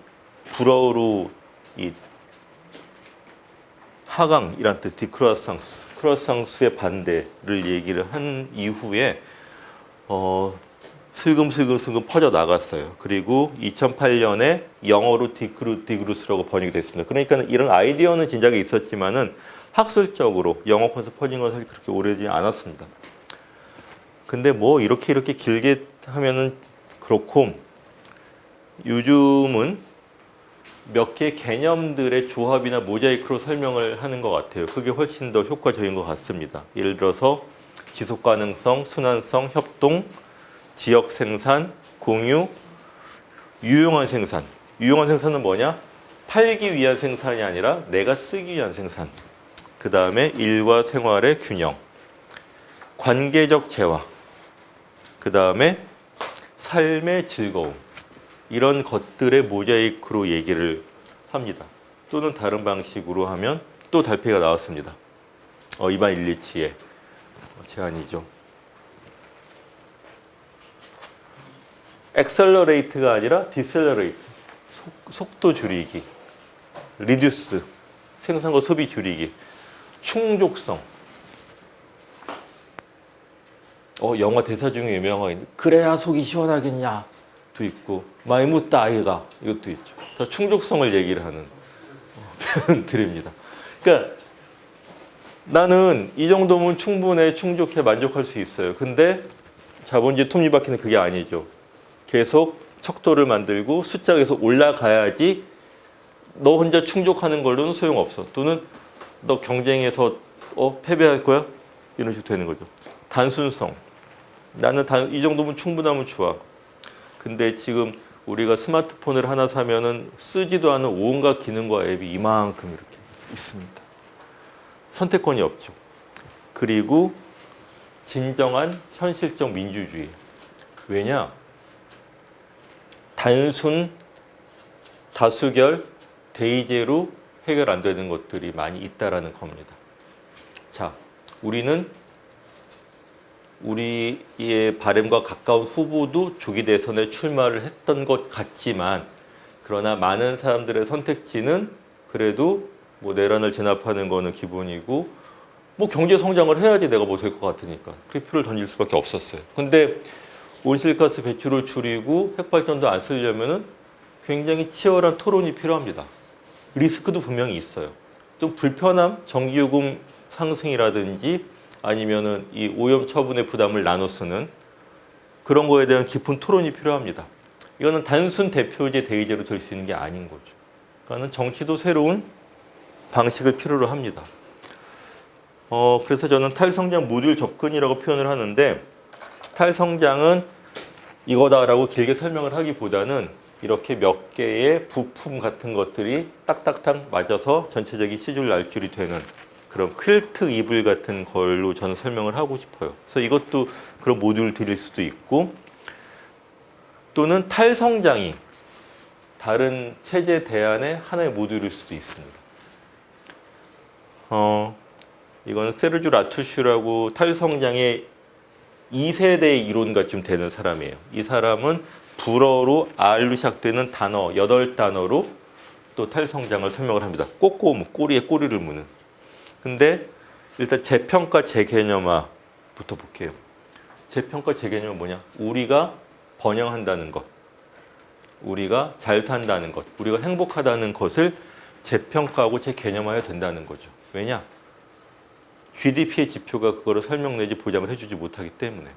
불어로 이 하강이란 뜻, 크루아상스의 반대를 얘기를 한 이후에 슬금슬금 퍼져 나갔어요. 그리고 2008년에 영어로 디그루스라고 번역이 됐습니다. 그러니까 이런 아이디어는 진작에 있었지만은 학술적으로 영어권에서 퍼진 건 사실 그렇게 오래되지 않았습니다. 근데 뭐 이렇게 길게 하면은 그렇고 요즘은 몇 개 개념들의 조합이나 모자이크로 설명을 하는 것 같아요. 그게 훨씬 더 효과적인 것 같습니다. 예를 들어서 지속가능성, 순환성, 협동, 지역 생산, 공유, 유용한 생산. 유용한 생산은 뭐냐? 팔기 위한 생산이 아니라 내가 쓰기 위한 생산. 그 다음에 일과 생활의 균형, 관계적 재화, 그 다음에 삶의 즐거움. 이런 것들의 모자이크로 얘기를 합니다. 또는 다른 방식으로 하면 또 달팽이가 나왔습니다. 이반 일리치의 제안이죠. 액셀러레이트가 아니라 디셀러레이트, 속도 줄이기. 리듀스, 생산과 소비 줄이기. 충족성. 영화 대사 중에 유명한 거 있는데 그래야 속이 시원하겠냐 도 있고 많이 묻다 아이가 이것도 있죠. 다 충족성을 얘기를 하는 표현들입니다. 그러니까 나는 이 정도면 충분해 충족해 만족할 수 있어요. 근데 자본주의 톱니바퀴는 그게 아니죠. 계속 척도를 만들고 숫자가 계속 올라가야지 너 혼자 충족하는 걸로는 소용없어. 또는 너 경쟁에서 패배할 거야? 이런 식으로 되는 거죠. 단순성. 나는 이 정도면 충분하면 좋아. 근데 지금 우리가 스마트폰을 하나 사면은 쓰지도 않은 온갖 기능과 앱이 이만큼 이렇게 있습니다. 선택권이 없죠. 그리고 진정한 현실적 민주주의. 왜냐? 단순 다수결 대의제로 해결 안 되는 것들이 많이 있다라는 겁니다. 자, 우리는 우리의 바램과 가까운 후보도 조기 대선에 출마를 했던 것 같지만 그러나 많은 사람들의 선택지는 그래도 뭐 내란을 진압하는 거는 기본이고 뭐 경제 성장을 해야지 내가 뭐 될 것 같으니까 그렇게 표를 던질 수밖에 없었어요. 근데 온실가스 배출을 줄이고 핵발전도 안 쓰려면은 굉장히 치열한 토론이 필요합니다. 리스크도 분명히 있어요. 좀 불편함, 전기요금 상승이라든지 아니면은 이 오염 처분의 부담을 나눠 쓰는 그런 거에 대한 깊은 토론이 필요합니다. 이거는 단순 대표제 대의제로 될 수 있는 게 아닌 거죠. 그러니까는 정치도 새로운 방식을 필요로 합니다. 그래서 저는 탈성장 모듈 접근이라고 표현을 하는데 탈성장은 이거다라고 길게 설명을 하기보다는 이렇게 몇 개의 부품 같은 것들이 딱딱딱 맞아서 전체적인 시줄 날줄이 되는 그런 퀼트 이불 같은 걸로 저는 설명을 하고 싶어요. 그래서 이것도 그런 모듈을 드릴 수도 있고 또는 탈성장이 다른 체제 대안의 하나의 모듈일 수도 있습니다. 이건 세르주 라투슈라고 탈성장의 2세대 이론가 좀 되는 사람이에요. 이 사람은 불어로 R로 시작되는 단어 8단어로 또 탈성장을 설명을 합니다. 꼬꼬무, 꼬리에 꼬리를 무는. 근데 일단 재평가 재개념화부터 볼게요. 재평가 재개념은 뭐냐? 우리가 번영한다는 것, 우리가 잘 산다는 것, 우리가 행복하다는 것을 재평가하고 재개념화해야 된다는 거죠. 왜냐? GDP의 지표가 그거를 설명 내지 보장을 해주지 못하기 때문에.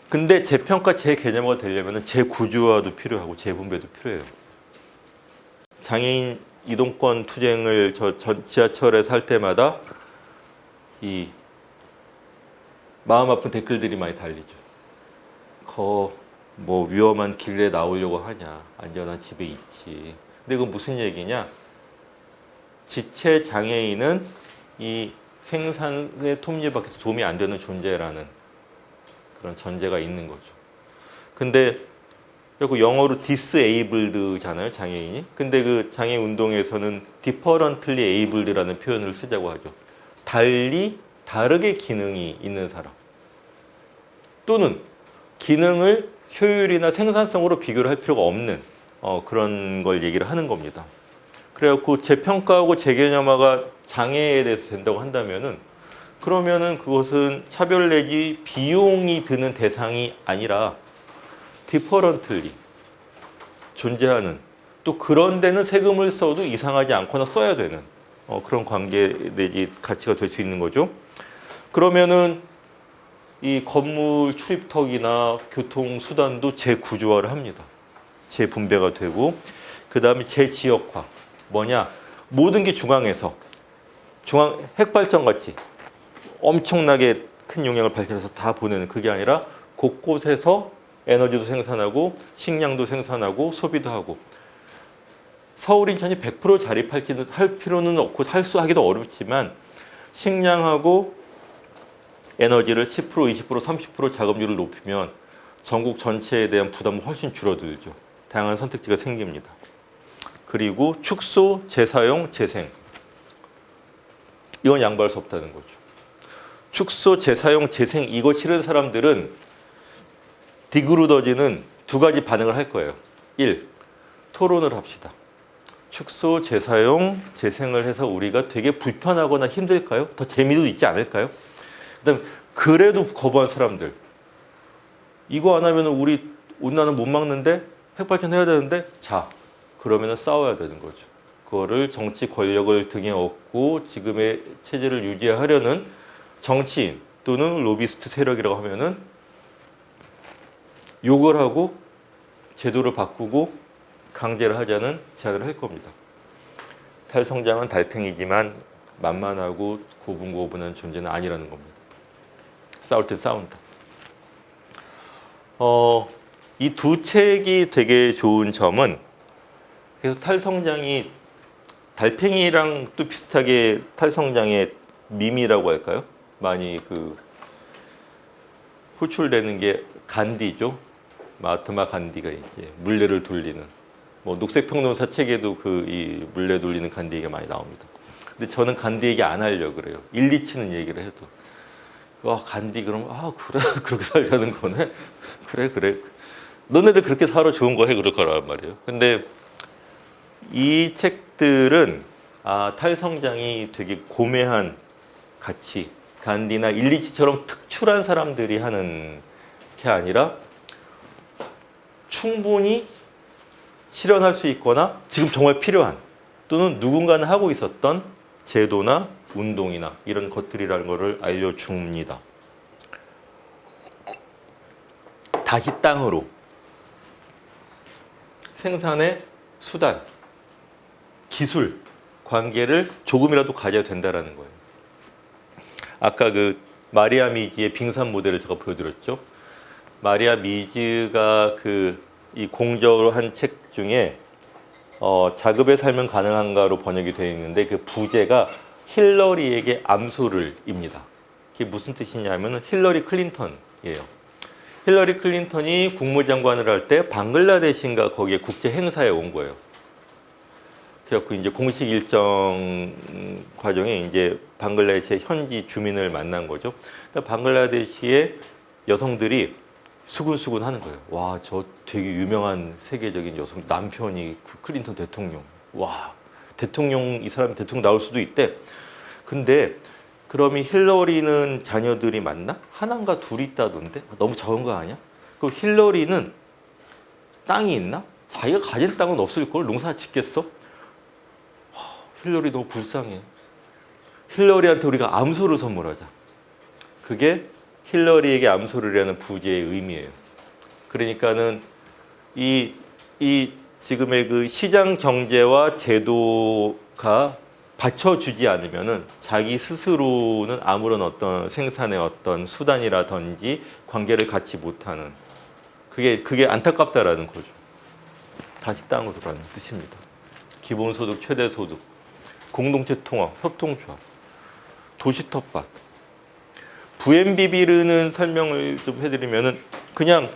근데 재평가 재개념화가 되려면 재구조화도 필요하고 재분배도 필요해요. 장애인 이동권 투쟁을 지하철에서 할 때마다 이 마음 아픈 댓글들이 많이 달리죠. 뭐 위험한 길에 나오려고 하냐, 안전한 집에 있지. 근데 그건 무슨 얘기냐? 지체 장애인은 이 생산의 톱니바퀴에서 도움이 안 되는 존재라는 그런 전제가 있는 거죠. 근데 영어로 disabled잖아요, 장애인이. 근데 그 장애 운동에서는 differently abled라는 표현을 쓰자고 하죠. 다르게 기능이 있는 사람. 또는 기능을 효율이나 생산성으로 비교를 할 필요가 없는 그런 걸 얘기를 하는 겁니다. 그래갖고 재평가하고 재개념화가 장애에 대해서 된다고 한다면은 그러면은 그것은 차별 내지 비용이 드는 대상이 아니라 differently 존재하는 또 그런 데는 세금을 써도 이상하지 않거나 써야 되는 그런 관계 내지 가치가 될 수 있는 거죠. 그러면은 이 건물 출입턱이나 교통수단도 재구조화를 합니다. 재분배가 되고 그 다음에 재지역화. 뭐냐? 모든 게 중앙에서 핵발전 같이 엄청나게 큰 용량을 발전해서 다 보내는 그게 아니라 곳곳에서 에너지도 생산하고 식량도 생산하고 소비도 하고 서울 인천이 100% 자립할 필요는 없고 하기도 어렵지만 식량하고 에너지를 10%, 20%, 30% 자급률을 높이면 전국 전체에 대한 부담은 훨씬 줄어들죠. 다양한 선택지가 생깁니다. 그리고 축소, 재사용, 재생. 이건 양보할 수 없다는 거죠. 축소, 재사용, 재생 이거 싫은 사람들은 디그루더지는 두 가지 반응을 할 거예요. 1. 토론을 합시다. 축소, 재사용, 재생을 해서 우리가 되게 불편하거나 힘들까요? 더 재미도 있지 않을까요? 그다음 그래도 거부한 사람들. 이거 안 하면 우리 온난화 못 막는데 핵발전해야 되는데 자 그러면 싸워야 되는 거죠. 그거를 정치 권력을 등에 업고 지금의 체제를 유지하려는 정치인 또는 로비스트 세력이라고 하면은 욕을 하고 제도를 바꾸고 강제를 하자는 제안을 할 겁니다. 탈성장은 달팽이지만 만만하고 고분고분한 존재는 아니라는 겁니다. 싸울 때 싸운다. 이 두 책이 되게 좋은 점은 그래서 탈성장이 달팽이랑 또 비슷하게 탈성장의 밈이라고 할까요? 많이 호출되는 게 간디죠. 마하트마 간디가 이제 물레를 돌리는 뭐 녹색평론사 책에도 이 물레 돌리는 간디 얘기가 많이 나옵니다. 근데 저는 간디 얘기 안 하려고 그래요. 일리치는 얘기를 해도 간디 그러면 그래 그렇게 살려는 거네. 그래 너네들 그렇게 살아 좋은 거 해 그럴 거란 말이에요. 근데 이 책들은 탈성장이 되게 고매한 가치 간디나 일리치처럼 특출한 사람들이 하는 게 아니라 충분히 실현할 수 있거나 지금 정말 필요한 또는 누군가는 하고 있었던 제도나 운동이나 이런 것들이라는 것을 알려줍니다. 다시 땅으로 생산의 수단, 기술, 관계를 조금이라도 가져야 된다는 거예요. 아까 마리아 미지의 빙산 모델을 제가 보여드렸죠. 마리아 미즈가 이 공저로 한 책 중에 자급의 삶은 가능한가로 번역이 되어 있는데 그 부제가 힐러리에게 암소를입니다. 그게 무슨 뜻이냐면 힐러리 클린턴이에요. 힐러리 클린턴이 국무장관을 할 때 방글라데시인가 거기에 국제 행사에 온 거예요. 그래갖고 이제 공식 일정 과정에 이제 방글라데시의 현지 주민을 만난 거죠. 방글라데시의 여성들이 수군수군 하는 거예요. 와, 저 되게 유명한 세계적인 여성, 남편이 클린턴 대통령. 와, 대통령, 이 사람이 대통령 나올 수도 있대. 근데 그러면 힐러리는 자녀들이 많나? 하나인가 둘이 있다던데? 너무 적은 거 아니야? 그럼 힐러리는 땅이 있나? 자기가 가진 땅은 없을걸? 농사 짓겠어? 힐러리 너무 불쌍해. 힐러리한테 우리가 암소를 선물하자. 그게 힐러리에게 암소를 하는 부제의 의미예요. 그러니까는 이 지금의 시장 경제와 제도가 받쳐주지 않으면은 자기 스스로는 아무런 어떤 생산의 어떤 수단이라든지 관계를 갖지 못하는 그게 안타깝다라는 거죠. 다시 땅으로라는 뜻입니다. 기본소득, 최대소득, 공동체 통합, 협동조합, 도시 텃밭. 부엠비비르는 설명을 좀 해드리면은 그냥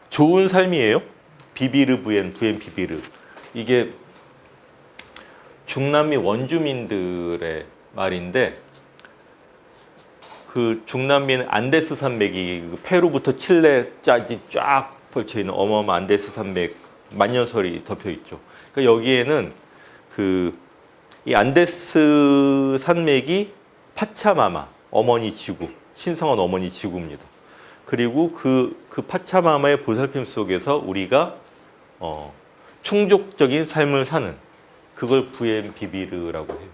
좋은 삶이에요. 비비르 부엠비비르. 이게 중남미 원주민들의 말인데 중남미는 안데스 산맥이 페루부터 칠레까지 쫙 펼쳐 있는 어마어마한 안데스 산맥 만년설이 덮여 있죠. 그러니까 여기에는 이 안데스 산맥이 파차마마 어머니 지구, 신성한 어머니 지구입니다. 그리고 그 파차마마의 보살핌 속에서 우리가 충족적인 삶을 사는 그걸 부엠비비르라고 해요.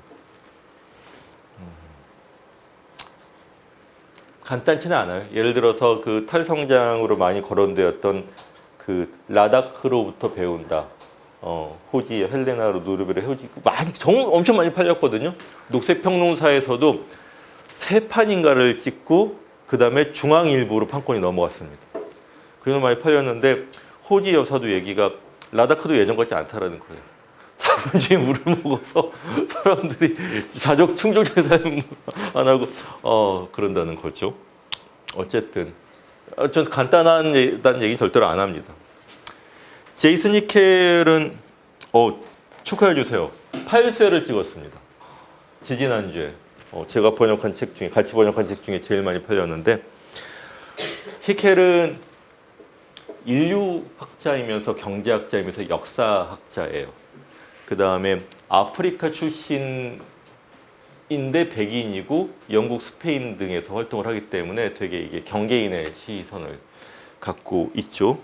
간단치는 않아요. 예를 들어서 탈성장으로 많이 거론되었던 라다크로부터 배운다. 호지, 헬레나 루르베르 호지 엄청 많이 팔렸거든요. 녹색평론사에서도 3판인가를 찍고 그 다음에 중앙일보로 판권이 넘어갔습니다. 그래서 많이 팔렸는데 호지 여사도 얘기가 라다크도 예전 같지 않다라는 거예요. 자본주의 물을 먹어서 사람들이 자족 충족된 삶 안 하고 그런다는 거죠. 어쨌든 전 간단한 얘기 절대로 안 합니다. 제이슨 히켈은 축하해 주세요. 8쇄를 찍었습니다. 지지난주에 제가 번역한 책 중에 같이 번역한 책 중에 제일 많이 팔렸는데 히켈은 인류학자이면서 경제학자이면서 역사학자예요. 그 다음에 아프리카 출신인데 백인이고 영국, 스페인 등에서 활동을 하기 때문에 되게 이게 경계인의 시선을 갖고 있죠.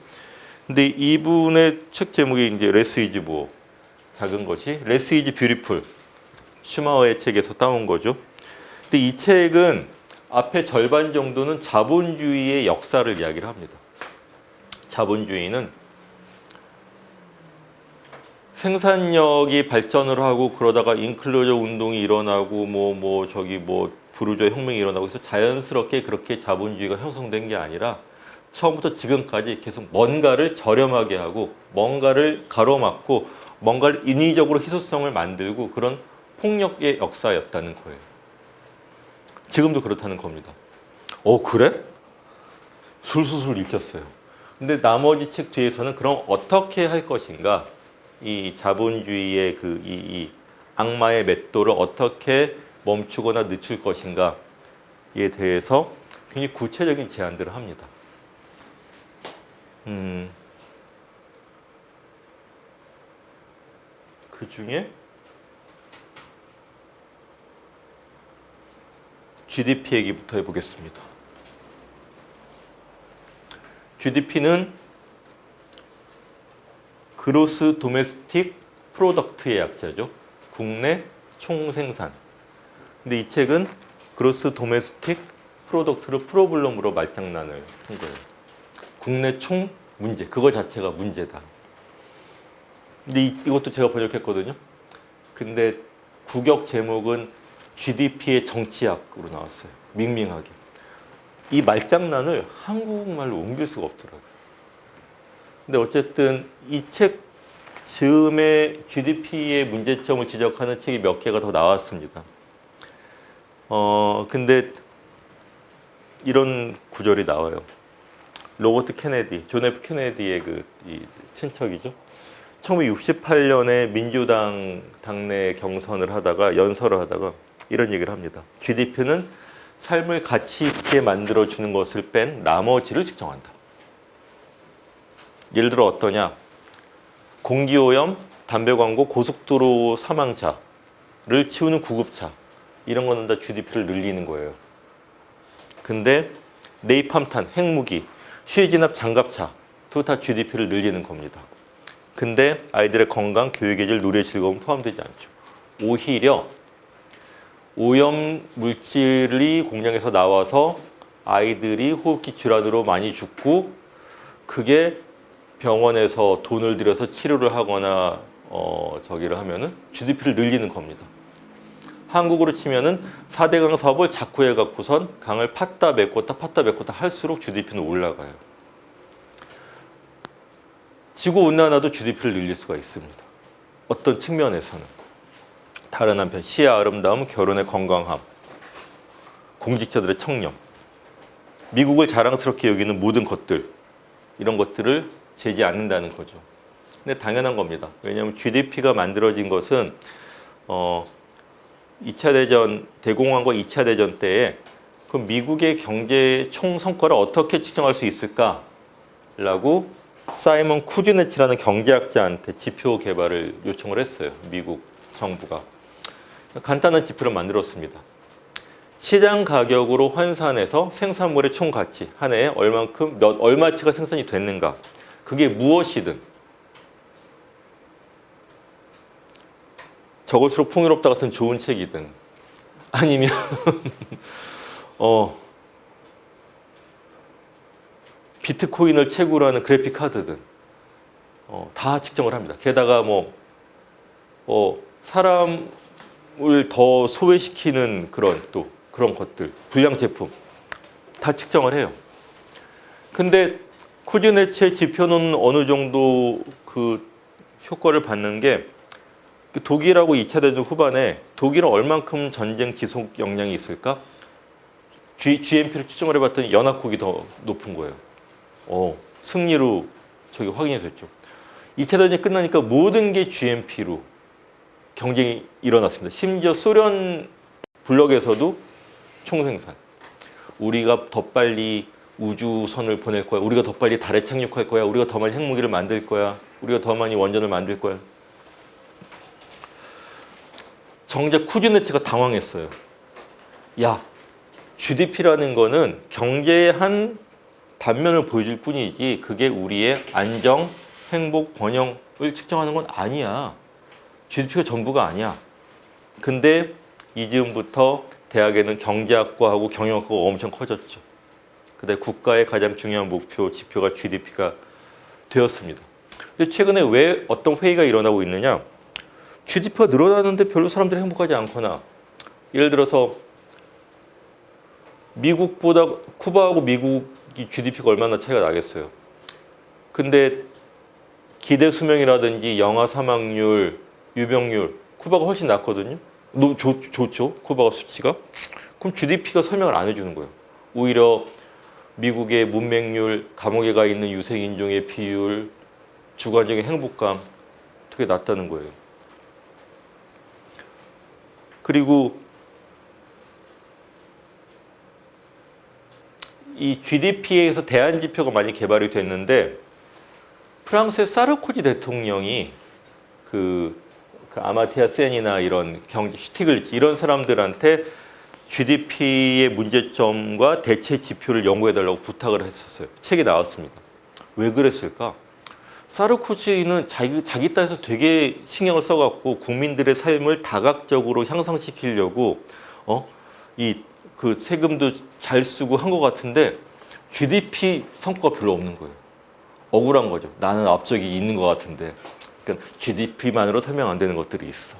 근데 이분의 책 제목이 이제 레스 이즈 뭐 작은 것이 레스 이즈 뷰티풀 슈마워의 책에서 따온 거죠. 근데 이 책은 앞에 절반 정도는 자본주의의 역사를 이야기를 합니다. 자본주의는 생산력이 발전을 하고 그러다가 인클루저 운동이 일어나고 뭐 부르주아 혁명이 일어나고 해서 자연스럽게 그렇게 자본주의가 형성된 게 아니라 처음부터 지금까지 계속 뭔가를 저렴하게 하고 뭔가를 가로막고 뭔가를 인위적으로 희소성을 만들고 그런 폭력의 역사였다는 거예요. 지금도 그렇다는 겁니다. 그래? 술술술 읽혔어요. 근데 나머지 책 뒤에서는 그럼 어떻게 할 것인가, 이 자본주의의 이 악마의 맷도를 어떻게 멈추거나 늦출 것인가에 대해서 굉장히 구체적인 제안들을 합니다. 그 중에 GDP 얘기부터 해보겠습니다. GDP는 그로스 도메스틱 프로덕트의 약자죠. 국내 총생산. 근데 이 책은 그로스 도메스틱 프로덕트를 프로블럼으로 말장난을 한 거예요. 국내 총 문제, 그거 자체가 문제다. 근데 이것도 제가 번역했거든요. 근데 국역 제목은 GDP의 정치학으로 나왔어요. 밍밍하게. 이 말장난을 한국말로 옮길 수가 없더라고요. 근데 어쨌든 이 책 즈음에 GDP의 문제점을 지적하는 책이 몇 개가 더 나왔습니다. 근데 이런 구절이 나와요. 로버트 케네디, 존 F 케네디의 이 친척이죠. 1968년에 민주당 당내 경선을 하다가 연설을 하다가 이런 얘기를 합니다. GDP는 삶을 가치 있게 만들어주는 것을 뺀 나머지를 측정한다. 예를 들어 어떠냐? 공기오염, 담배 광고, 고속도로 사망자를 치우는 구급차, 이런 거는 다 GDP를 늘리는 거예요. 근데 네이팜탄, 핵무기, 시해진압 장갑차도 다 GDP를 늘리는 겁니다. 근데 아이들의 건강, 교육의 질, 놀이의 즐거움 포함되지 않죠. 오히려 오염 물질이 공장에서 나와서 아이들이 호흡기 질환으로 많이 죽고 그게 병원에서 돈을 들여서 치료를 하거나 저기를 하면은 GDP를 늘리는 겁니다. 한국으로 치면은 4대강 사업을 자꾸 해갖고선 강을 팠다 메꿨다 할수록 GDP는 올라가요. 지구온난화도 GDP를 늘릴 수가 있습니다. 어떤 측면에서는. 다른 한편 시의 아름다움, 결혼의 건강함, 공직자들의 청렴, 미국을 자랑스럽게 여기는 모든 것들, 이런 것들을 재지 않는다는 거죠. 근데 당연한 겁니다. 왜냐하면 GDP가 만들어진 것은 2차 대전, 대공황과 2차 대전 때에 그 미국의 경제 총 성과를 어떻게 측정할 수 있을까라고 사이먼 쿠즈네치라는 경제학자한테 지표 개발을 요청을 했어요. 미국 정부가. 간단한 지표를 만들었습니다. 시장 가격으로 환산해서 생산물의 총 가치, 한 해에 얼만큼, 얼마치가 생산이 됐는가. 그게 무엇이든 적을수록 풍요롭다 같은 좋은 책이든 아니면 비트코인을 채굴 하는 그래픽 카드든 다 측정을 합니다. 게다가 사람을 더 소외시키는 그런 것들, 불량 제품 다 측정을 해요. 근데 쿠즈네츠의 지표는 어느 정도 그 효과를 받는 게 독일하고 2차 대전 후반에 독일은 얼만큼 전쟁 지속 역량이 있을까? GNP를 추정을 해봤더니 연합국이 더 높은 거예요. 승리로 저기 확인이 됐죠. 2차 대전이 끝나니까 모든 게 GNP로 경쟁이 일어났습니다. 심지어 소련 블록에서도 총생산. 우리가 더 빨리 우주선을 보낼 거야. 우리가 더 빨리 달에 착륙할 거야. 우리가 더 많이 핵무기를 만들 거야. 우리가 더 많이 원전을 만들 거야. 정작 쿠즈네츠가 당황했어요. 야, GDP라는 거는 경제의 한 단면을 보여줄 뿐이지 그게 우리의 안정, 행복, 번영을 측정하는 건 아니야. GDP가 전부가 아니야. 근데 이즈음부터 대학에는 경제학과하고 경영학과가 엄청 커졌죠. 근데 국가의 가장 중요한 목표, 지표가 GDP가 되었습니다. 근데 최근에 왜 어떤 회의가 일어나고 있느냐? GDP가 늘어나는데 별로 사람들이 행복하지 않거나, 예를 들어서 미국보다 쿠바하고 미국이 GDP가 얼마나 차이가 나겠어요. 근데 기대 수명이라든지 영아 사망률, 유병률 쿠바가 훨씬 낮거든요. 너무 좋죠, 쿠바가 수치가. 그럼 GDP가 설명을 안 해주는 거예요. 오히려 미국의 문맹률, 감옥에 가 있는 유색인종의 비율, 주관적인 행복감 되게 낮다는 거예요. 그리고 이 GDP에서 대안 지표가 많이 개발이 됐는데, 프랑스의 사르코지 대통령이 그 아마티아 센이나 이런 경제 슈티글리츠 이런 사람들한테 GDP의 문제점과 대체 지표를 연구해달라고 부탁을 했었어요. 책이 나왔습니다. 왜 그랬을까? 사르코지는 자기 땅에서 되게 신경을 써갖고 국민들의 삶을 다각적으로 향상시키려고 그 세금도 잘 쓰고 한 것 같은데 GDP 성과가 별로 없는 거예요. 억울한 거죠. 나는 업적이 있는 것 같은데. 그러니까 GDP만으로 설명 안 되는 것들이 있어.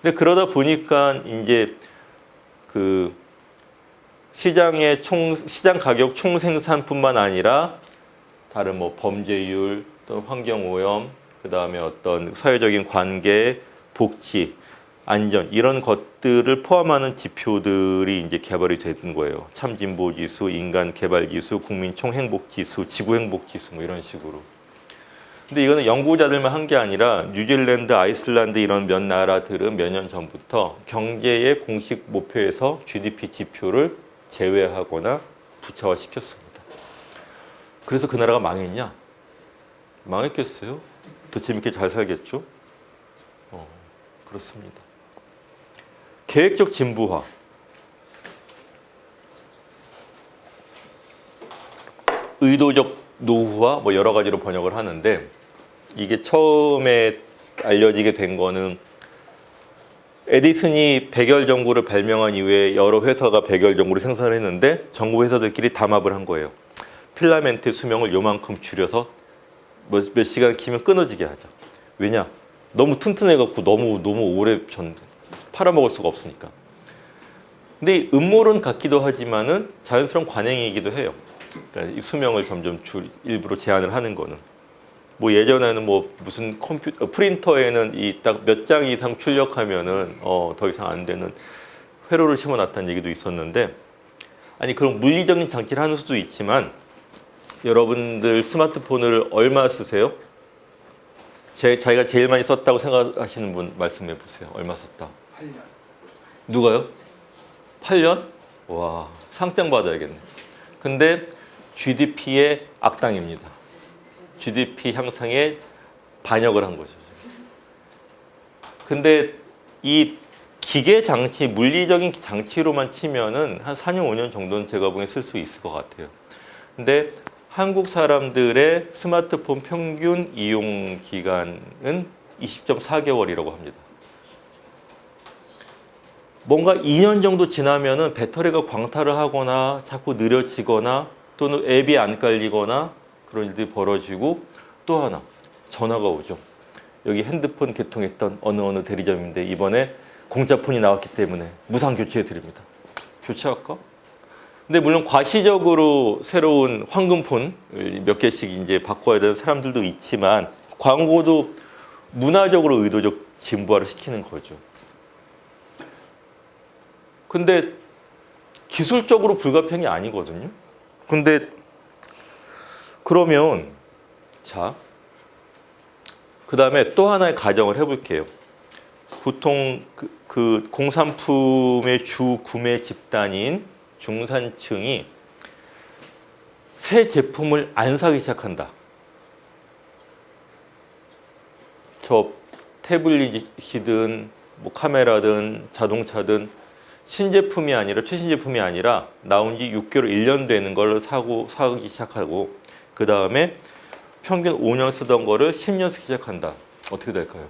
근데 그러다 보니까 이제 그 시장 가격 총생산뿐만 아니라 다른 뭐 범죄율, 또 환경오염, 그 다음에 어떤 사회적인 관계, 복지, 안전 이런 것들을 포함하는 지표들이 이제 개발이 된 거예요. 참진보지수, 인간개발지수, 국민총행복지수, 지구행복지수 뭐 이런 식으로. 근데 이거는 연구자들만 한 게 아니라 뉴질랜드, 아이슬란드 이런 몇 나라들은 몇 년 전부터 경제의 공식 목표에서 GDP 지표를 제외하거나 부차화시켰습니다. 그래서 그 나라가 망했냐? 망했겠어요? 더 재밌게 잘 살겠죠? 그렇습니다. 계획적 진부화. 의도적 노후화 뭐 여러 가지로 번역을 하는데, 이게 처음에 알려지게 된 거는 에디슨이 백열 전구를 발명한 이후에 여러 회사가 백열 전구를 생산을 했는데 전구 회사들끼리 담합을 한 거예요. 필라멘트 수명을 요만큼 줄여서 몇 시간 키면 끊어지게 하자. 왜냐? 너무 튼튼해갖고 너무 오래 팔아먹을 수가 없으니까. 근데 음모론 같기도 하지만은 자연스러운 관행이기도 해요. 그러니까 이 수명을 점점 일부러 제한을 하는 거는. 뭐 예전에는 뭐 무슨 프린터에는 이 딱 몇 장 이상 출력하면은 더 이상 안 되는 회로를 심어놨다는 얘기도 있었는데, 아니 그런 물리적인 장치를 하는 수도 있지만, 여러분들 스마트폰을 얼마 쓰세요? 자기가 제일 많이 썼다고 생각하시는 분 말씀해 보세요. 얼마 썼다? 8년. 누가요? 8년? 와, 상장 받아야겠네. 근데 GDP의 악당입니다. GDP 향상에 반역을 한 거죠. 근데 이 기계 장치, 물리적인 장치로만 치면은 한 4년, 5년 정도는 제가 보기엔 쓸 수 있을 것 같아요. 근데 한국 사람들의 스마트폰 평균 이용 기간은 20.4개월이라고 합니다. 뭔가 2년 정도 지나면은 배터리가 광탈을 하거나 자꾸 느려지거나 또는 앱이 안 깔리거나 그런 일들이 벌어지고, 또 하나 전화가 오죠. 여기 핸드폰 개통했던 어느 대리점인데 이번에 공짜폰이 나왔기 때문에 무상 교체해 드립니다. 교체할까? 근데 물론 과시적으로 새로운 황금폰 몇 개씩 이제 바꿔야 되는 사람들도 있지만, 광고도 문화적으로 의도적 진부화를 시키는 거죠. 근데 기술적으로 불가피한 게 아니거든요. 근데 그러면 자, 그 다음에 또 하나의 가정을 해볼게요. 보통 그 공산품의 주 구매 집단인 중산층이 새 제품을 안 사기 시작한다. 저 태블릿이든 뭐 카메라든 자동차든 신제품이 아니라 최신 제품이 아니라 나온 지 6개월, 1년 되는 걸 사기 시작하고 그 다음에 평균 5년 쓰던 거를 10년 쓰기 시작한다. 어떻게 될까요?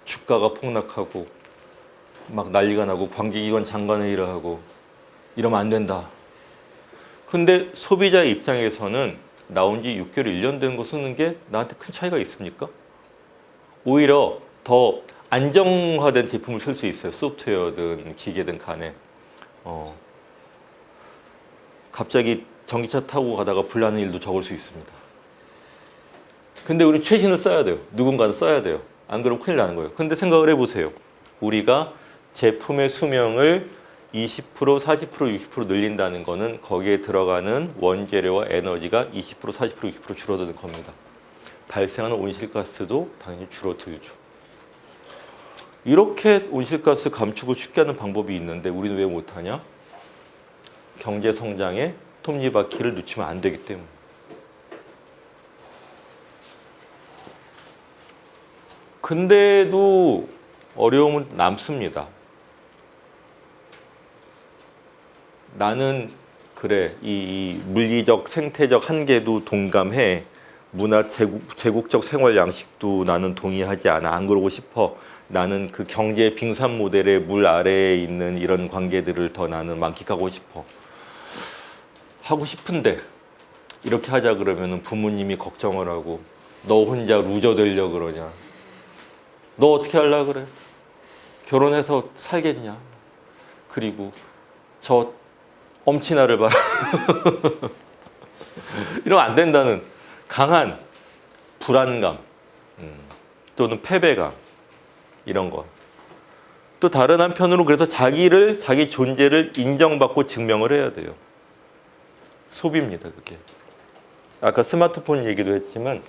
주가가 폭락하고 막 난리가 나고 관계기관 장관회의를 하고 이러면 안 된다. 근데 소비자의 입장에서는 나온 지 6개월, 1년 된 거 쓰는 게 나한테 큰 차이가 있습니까? 오히려 더 안정화된 제품을 쓸 수 있어요. 소프트웨어든 기계든 간에. 갑자기 전기차 타고 가다가 불나는 일도 적을 수 있습니다. 근데 우리 최신을 써야 돼요. 누군가는 써야 돼요. 안 그러면 큰일 나는 거예요. 근데 생각을 해보세요. 우리가 제품의 수명을 20%, 40%, 60% 늘린다는 거는 거기에 들어가는 원재료와 에너지가 20%, 40%, 60% 줄어드는 겁니다. 발생하는 온실가스도 당연히 줄어들죠. 이렇게 온실가스 감축을 쉽게 하는 방법이 있는데 우리는 왜 못하냐? 경제 성장에 톱니바퀴를 놓치면 안 되기 때문에. 근데도 어려움은 남습니다. 나는 그래, 이 물리적 생태적 한계도 동감해. 문화 제국적 생활 양식도 나는 동의하지 않아. 안 그러고 싶어. 나는 그 경제 빙산 모델의 물 아래에 있는 이런 관계들을 더 나는 만끽하고 싶어. 하고 싶은데 이렇게 하자 그러면 부모님이 걱정을 하고 너 혼자 루저 되려 그러냐. 너 어떻게 하려 그래? 결혼해서 살겠냐? 그리고 저 엄친아를 봐라. 이러면 안 된다는 강한 불안감 또는 패배감 이런 거. 또 다른 한편으로 그래서 자기 존재를 인정받고 증명을 해야 돼요. 소비입니다, 그게. 아까 스마트폰 얘기도 했지만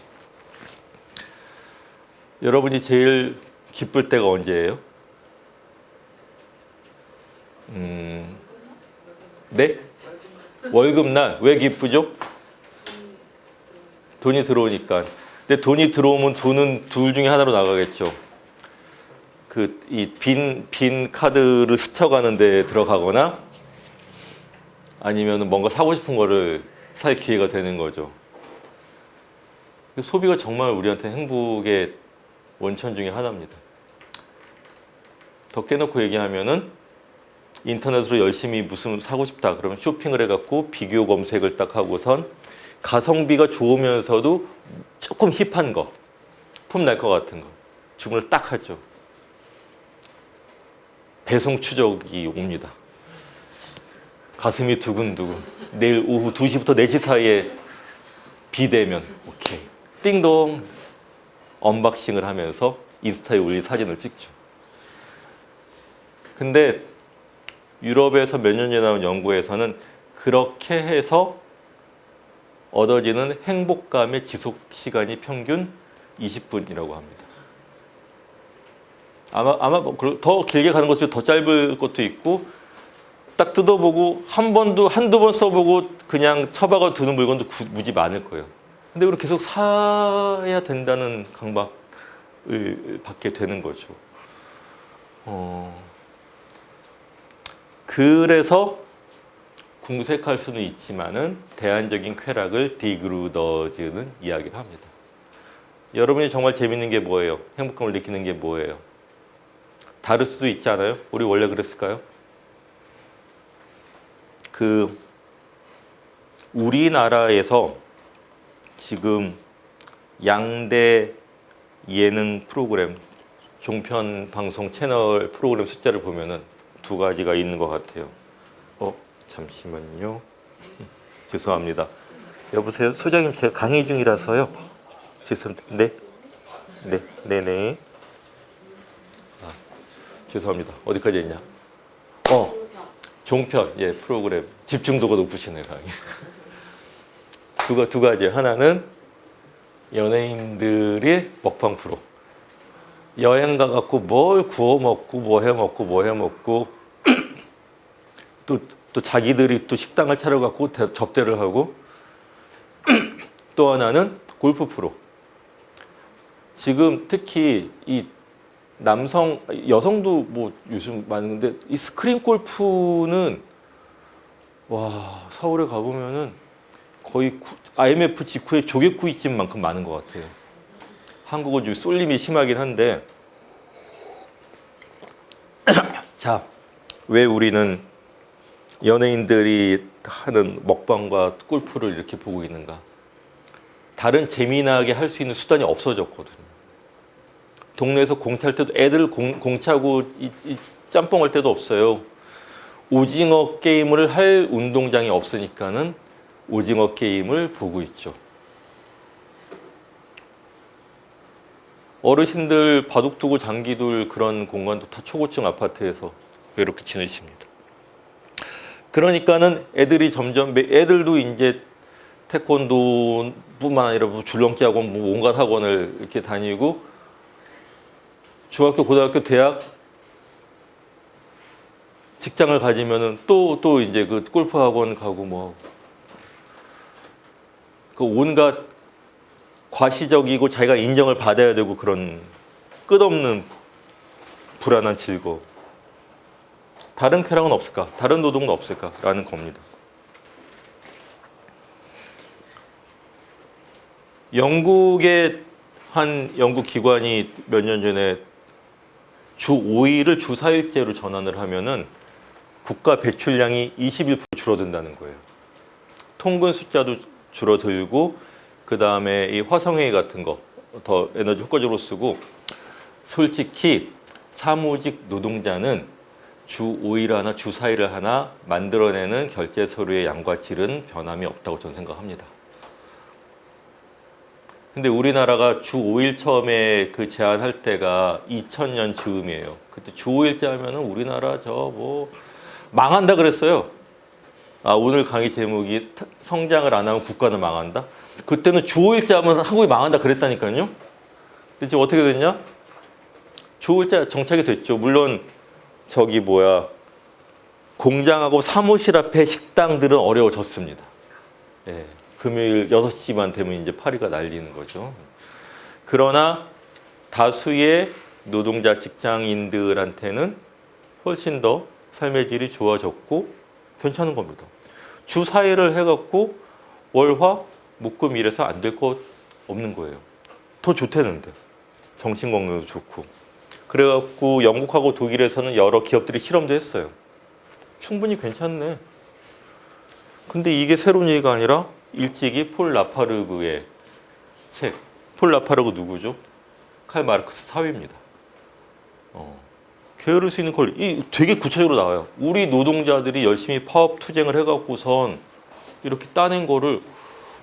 여러분이 제일 기쁠 때가 언제예요? 네? 월급날. 왜 기쁘죠? 돈이 들어오니까. 근데 돈이 들어오면 돈은 둘 중에 하나로 나가겠죠. 이 빈 카드를 스쳐가는 데 들어가거나 아니면 뭔가 사고 싶은 거를 살 기회가 되는 거죠. 소비가 정말 우리한테 행복의 원천 중에 하나입니다. 더 깨놓고 얘기하면은 인터넷으로 열심히 무슨 사고 싶다 그러면 쇼핑을 해갖고 비교 검색을 딱 하고선 가성비가 좋으면서도 조금 힙한 거, 품 날 것 같은 거 주문을 딱 하죠. 배송 추적이 옵니다. 가슴이 두근두근. 내일 오후 2시부터 4시 사이에 비대면 오케이. 띵동. 언박싱을 하면서 인스타에 올릴 사진을 찍죠. 근데 유럽에서 몇 년 전에 나온 연구에서는 그렇게 해서 얻어지는 행복감의 지속 시간이 평균 20분이라고 합니다. 아마 더 길게 가는 것도 더 짧을 것도 있고 딱 뜯어보고 한두 번 써보고 그냥 처박아 두는 물건도 무지 많을 거예요. 근데 우리 계속 사야 된다는 강박을 받게 되는 거죠. 그래서 궁색할 수는 있지만은 대안적인 쾌락을 디그루더즈는 이야기를 합니다. 여러분이 정말 재밌는 게 뭐예요? 행복감을 느끼는 게 뭐예요? 다를 수도 있지 않아요? 우리 원래 그랬을까요? 우리나라에서 지금 양대 예능 프로그램, 종편 방송 채널 프로그램 숫자를 보면은 2가지가 있는 것 같아요. 잠시만요. 죄송합니다. 여보세요? 소장님, 제가 강의 중이라서요. 죄송합니다. 네네. 죄송합니다. 어디까지 했냐? 종편, 예, 프로그램. 집중도가 높으시네요, 강의. 두 가지. 하나는 연예인들의 먹방 프로. 여행 가갖고 뭘 구워 먹고, 뭐 해 먹고, 또 자기들이 또 식당을 차려갖고 접대를 하고, 또 하나는 골프 프로. 지금 특히 이 남성, 여성도 뭐 요즘 많은데 이 스크린 골프는 와 서울에 가보면은 거의 IMF 직후에 조개구이집만큼 많은 것 같아요. 한국은 좀 쏠림이 심하긴 한데 자, 왜 우리는 연예인들이 하는 먹방과 골프를 이렇게 보고 있는가? 다른 재미나게 할 수 있는 수단이 없어졌거든요. 동네에서 공차할 때도 애들 공차고 이 짬뽕 할 때도 없어요. 오징어 게임을 할 운동장이 없으니까는 오징어 게임을 보고 있죠. 어르신들 바둑 두고 장기 둘 그런 공간도 다 초고층 아파트에서 외롭게 지내십니다. 그러니까는 애들이 점점 애들도 이제 태권도뿐만 아니라 뭐 줄넘기 학원, 뭐 온갖 학원을 이렇게 다니고 중학교, 고등학교, 대학 직장을 가지면은 또 이제 그 골프 학원 가고 뭐 그 온갖 과시적이고 자기가 인정을 받아야 되고 그런 끝없는 불안한 즐거움. 다른 쾌락은 없을까? 다른 노동은 없을까라는 겁니다. 영국의 한 연구기관이 몇 년 전에 주 5일을 주 4일제로 전환을 하면은 국가 배출량이 21% 줄어든다는 거예요. 통근 숫자도 줄어들고 그 다음에 이 화성회의 같은 거 더 에너지 효과적으로 쓰고 솔직히 사무직 노동자는 주 5일 하나 주 4일을 하나 만들어내는 결제 서류의 양과 질은 변함이 없다고 저는 생각합니다. 근데 우리나라가 주 5일 처음에 그 제안할 때가 2000년 즈음이에요. 그때 주 5일째 하면은 우리나라 저 뭐 망한다 그랬어요. 아, 오늘 강의 제목이 성장을 안 하면 국가는 망한다? 그때는 주 5일째 하면 한국이 망한다 그랬다니까요. 근데 지금 어떻게 됐냐? 주 5일째 정착이 됐죠. 물론 저기 뭐야 공장하고 사무실 앞에 식당들은 어려워졌습니다. 예, 금요일 6시만 되면 이제 파리가 날리는 거죠. 그러나 다수의 노동자 직장인들한테는 훨씬 더 삶의 질이 좋아졌고 괜찮은 겁니다. 주 4일을 해갖고 월화 목금 일해서 안 될 것 없는 거예요. 더 좋다는데 정신건강도 좋고. 그래갖고 영국하고 독일에서는 여러 기업들이 실험도 했어요. 충분히 괜찮네. 근데 이게 새로운 얘기가 아니라 일찍이 폴 라파르그의 책. 폴 라파르그 누구죠? 칼 마르크스 사위입니다. 게으를 수 있는 권리. 되게 구체적으로 나와요. 우리 노동자들이 열심히 파업 투쟁을 해갖고선 이렇게 따낸 거를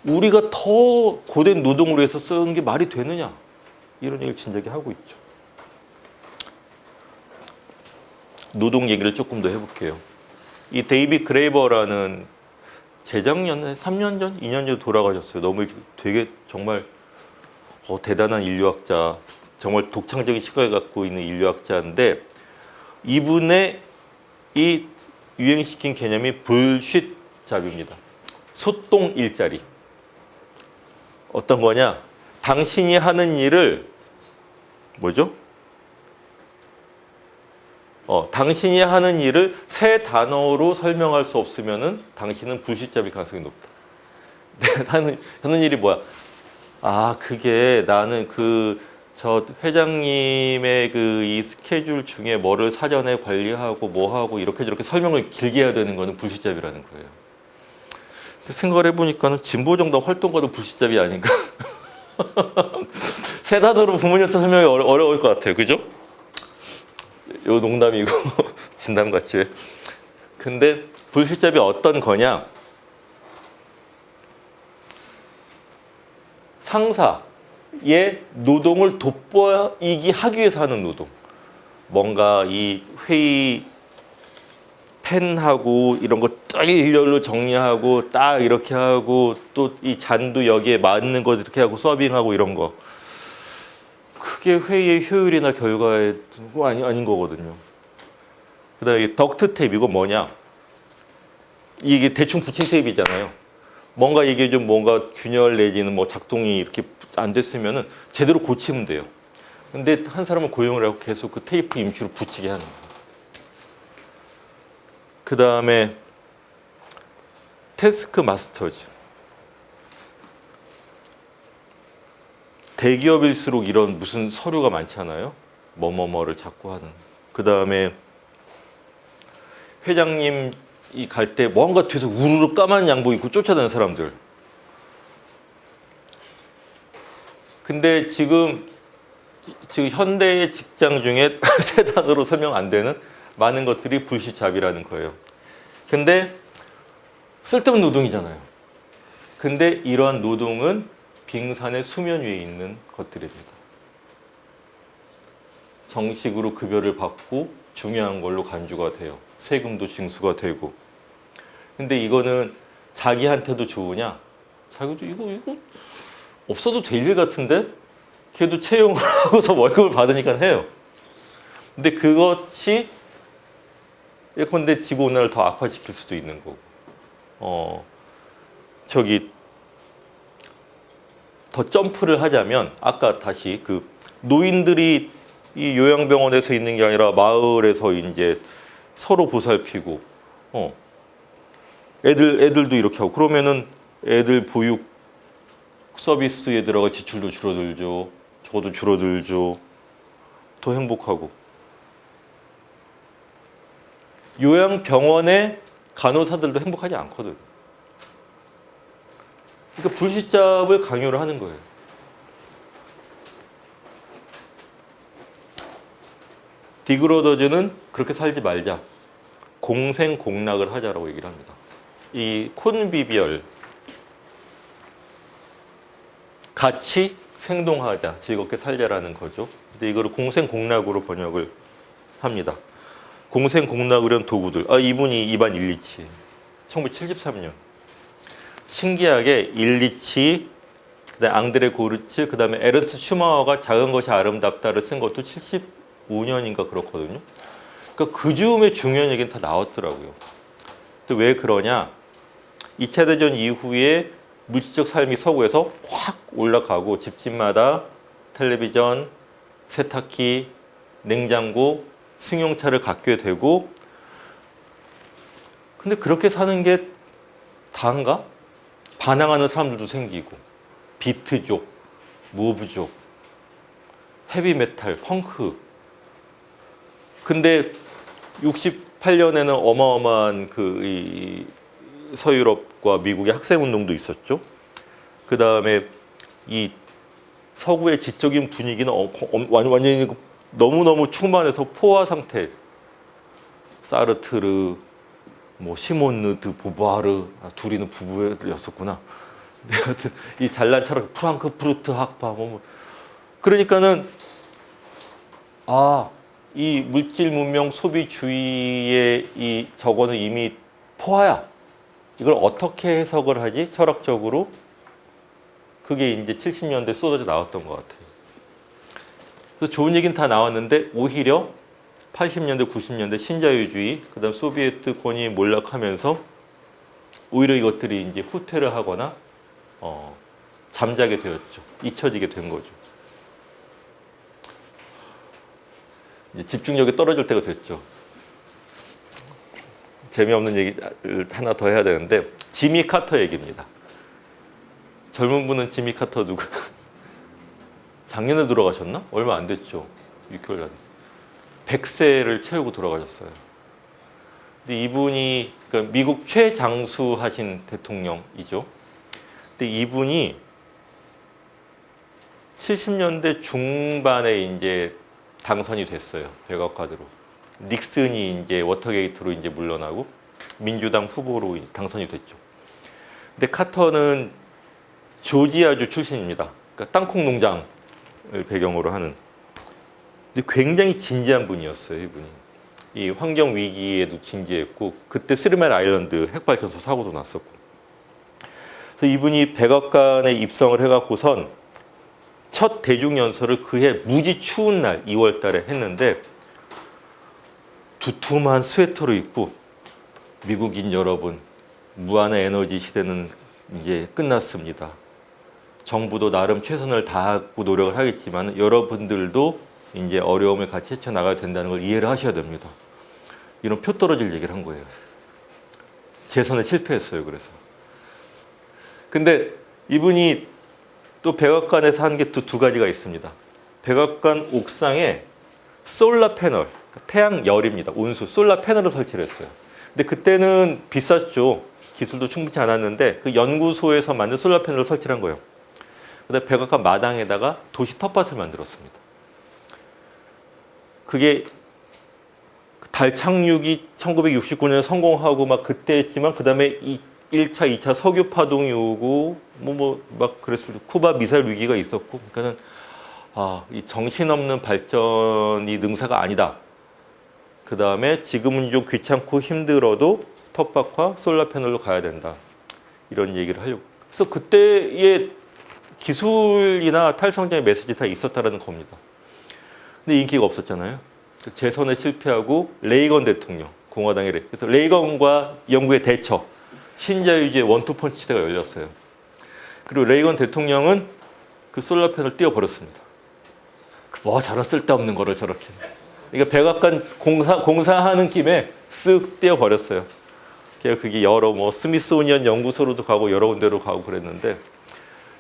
우리가 더 고된 노동을 위해서 쓰는 게 말이 되느냐. 이런 얘기를 진작에 하고 있죠. 노동 얘기를 조금 더 해볼게요. 이 데이비 그레이버라는 재작년에 3년 전, 2년 전에 돌아가셨어요. 너무 되게 정말 대단한 인류학자, 정말 독창적인 시각을 갖고 있는 인류학자인데 이분의 이 유행시킨 개념이 불쉿 잡입니다. 소똥 일자리. 어떤 거냐? 당신이 하는 일을 뭐죠? 당신이 하는 일을 세 단어로 설명할 수 없으면은 당신은 불시잡일 가능성이 높다. 내가 하는 일이 뭐야? 아, 그게 나는 저 회장님의 이 스케줄 중에 뭐를 사전에 관리하고 뭐하고 이렇게 저렇게 설명을 길게 해야 되는 거는 불시잡이라는 거예요. 생각을 해보니까는 진보정당 활동가도 불시잡이 아닌가? 세 단어로 부모님한테 설명이 어려울 것 같아요. 그죠? 요 농담이고 진담같이. 근데 불시잡이 어떤 거냐? 상사의 노동을 돋보이게 하기 위해서 하는 노동. 뭔가 이 회의 펜하고 이런 거 딱 일렬로 정리하고 딱 이렇게 하고 또 이 잔도 여기에 맞는 거 이렇게 하고 서빙하고 이런 거. 그게 회의의 효율이나 결과에 아닌 거거든요. 그다음에 덕트 테이프 이거 뭐냐? 이게 대충 붙인 테이프잖아요. 뭔가 이게 좀 뭔가 균열 내지는 뭐 작동이 이렇게 안 됐으면은 제대로 고치면 돼요. 근데 한 사람을 고용을 하고 계속 그 테이프 임시로 붙이게 하는 거예요. 그 다음에 태스크 마스터즈. 대기업일수록 이런 무슨 서류가 많잖아요. 뭐뭐뭐를 자꾸 하는. 그 다음에 회장님이 갈 때 뭔가 뒤에서 우르르 까만 양복 입고 쫓아다니는 사람들. 근데 지금 현대의 직장 중에 세 단어로 설명 안 되는 많은 것들이 불시잡이라는 거예요. 근데 쓸데없는 노동이잖아요. 근데 이러한 노동은 빙산의 수면 위에 있는 것들입니다. 정식으로 급여를 받고 중요한 걸로 간주가 돼요. 세금도 징수가 되고. 근데 이거는 자기한테도 좋으냐? 자기도 이거 없어도 될 일 같은데? 걔도 채용을 하고서 월급을 받으니까 해요. 근데 그것이 예컨대 지구온난화를 더 악화시킬 수도 있는 거고. 더 점프를 하자면 아까 다시 그 노인들이 이 요양병원에서 있는 게 아니라 마을에서 이제 서로 보살피고 애들도 이렇게 하고 그러면은 애들 보육 서비스에 들어갈 지출도 줄어들죠. 저도 줄어들죠. 더 행복하고. 요양병원의 간호사들도 행복하지 않거든. 그러니까 불시잡을 강요를 하는 거예요. 디그로더즈는 그렇게 살지 말자. 공생공락을 하자라고 얘기를 합니다. 이 콘비비얼 같이 생동하자, 즐겁게 살자라는 거죠. 근데 이거를 공생공락으로 번역을 합니다. 공생공락을 위한 도구들. 이분이 이반 일리치. 1973년. 신기하게 일리치, 그다음에 앙드레 고르츠, 그다음에 에른스트 슈마워가 작은 것이 아름답다를 쓴 것도 75년인가 그렇거든요. 그러니까 그 즈음에 중요한 얘기는 다 나왔더라고요. 또 왜 그러냐? 2차 대전 이후에 물질적 삶이 서구에서 확 올라가고 집집마다 텔레비전, 세탁기, 냉장고, 승용차를 갖게 되고 근데 그렇게 사는 게 다인가? 반항하는 사람들도 생기고 비트족, 무브족, 헤비메탈, 펑크 근데 68년에는 어마어마한 이 서유럽과 미국의 학생운동도 있었죠. 그 다음에 이 서구의 지적인 분위기는 완전히 너무너무 충만해서 포화 상태. 사르트르, 시몬느 드 보바르, 둘이는 부부였었구나. 하여튼 이 잘난 철학, 프랑크푸르트 학파, 그러니까는 이 물질 문명 소비주의의 이 저거는 이미 포화야. 이걸 어떻게 해석을 하지? 철학적으로? 그게 이제 70년대 쏟아져 나왔던 것 같아요. 그래서 좋은 얘기는 다 나왔는데 오히려 80년대, 90년대 신자유주의, 그다음 소비에트권이 몰락하면서 오히려 이것들이 이제 후퇴를 하거나 잠자게 되었죠. 잊혀지게 된 거죠. 이제 집중력이 떨어질 때가 됐죠. 재미없는 얘기를 하나 더 해야 되는데 지미 카터 얘기입니다. 젊은 분은 지미 카터 누구? 작년에 돌아가셨나? 얼마 안 됐죠. 6개월 안 됐어요. 100세를 채우고 돌아가셨어요. 근데 이분이 그러니까 미국 최장수하신 대통령이죠. 근데 이분이 70년대 중반에 이제 당선이 됐어요. 백악관으로. 닉슨이 이제 워터게이트로 이제 물러나고 민주당 후보로 당선이 됐죠. 근데 카터는 조지아주 출신입니다. 그러니까 땅콩 농장을 배경으로 하는. 근데 굉장히 진지한 분이었어요, 이분이. 이 환경 위기에도 진지했고 그때 스리멜 아일랜드 핵발전소 사고도 났었고. 그래서 이분이 백악관에 입성을 해갖고선 첫 대중연설을 그해 무지 추운 날 2월 달에 했는데 두툼한 스웨터를 입고 미국인 여러분, 무한의 에너지 시대는 이제 끝났습니다. 정부도 나름 최선을 다하고 노력을 하겠지만 여러분들도 이제 어려움을 같이 헤쳐나가야 된다는 걸 이해를 하셔야 됩니다. 이런 표 떨어질 얘기를 한 거예요. 재선에 실패했어요. 그래서. 근데 이분이 또 백악관에서 한 게 두 가지가 있습니다. 백악관 옥상에 솔라 패널, 태양열입니다. 온수, 솔라 패널을 설치를 했어요. 근데 그때는 비쌌죠. 기술도 충분치 않았는데 그 연구소에서 만든 솔라 패널을 설치한 거예요. 그다음에 백악관 마당에다가 도시 텃밭을 만들었습니다. 그게 달 착륙이 1969년에 성공하고 막 그때 했지만 그 다음에 1차, 2차 석유 파동이 오고 막 그랬을 때 쿠바 미사일 위기가 있었고 그러니까는 이 정신없는 발전이 능사가 아니다. 그 다음에 지금은 좀 귀찮고 힘들어도 텃밭과 솔라 패널로 가야 된다. 이런 얘기를 하려고. 그래서 그때의 기술이나 탈성장의 메시지 다 있었다라는 겁니다. 근데 인기가 없었잖아요. 재선에 실패하고 레이건 대통령, 공화당의 그래서 레이건과 영국의 대처, 신자유주의 원투펀치 시대가 열렸어요. 그리고 레이건 대통령은 그 솔라 패널 띄워버렸습니다. 저런 쓸데없는 거를 저렇게. 그러니까 백악관 공사하는 김에 쓱 띄워버렸어요. 그게 여러 스미소니언 연구소로도 가고 여러 군데로 가고 그랬는데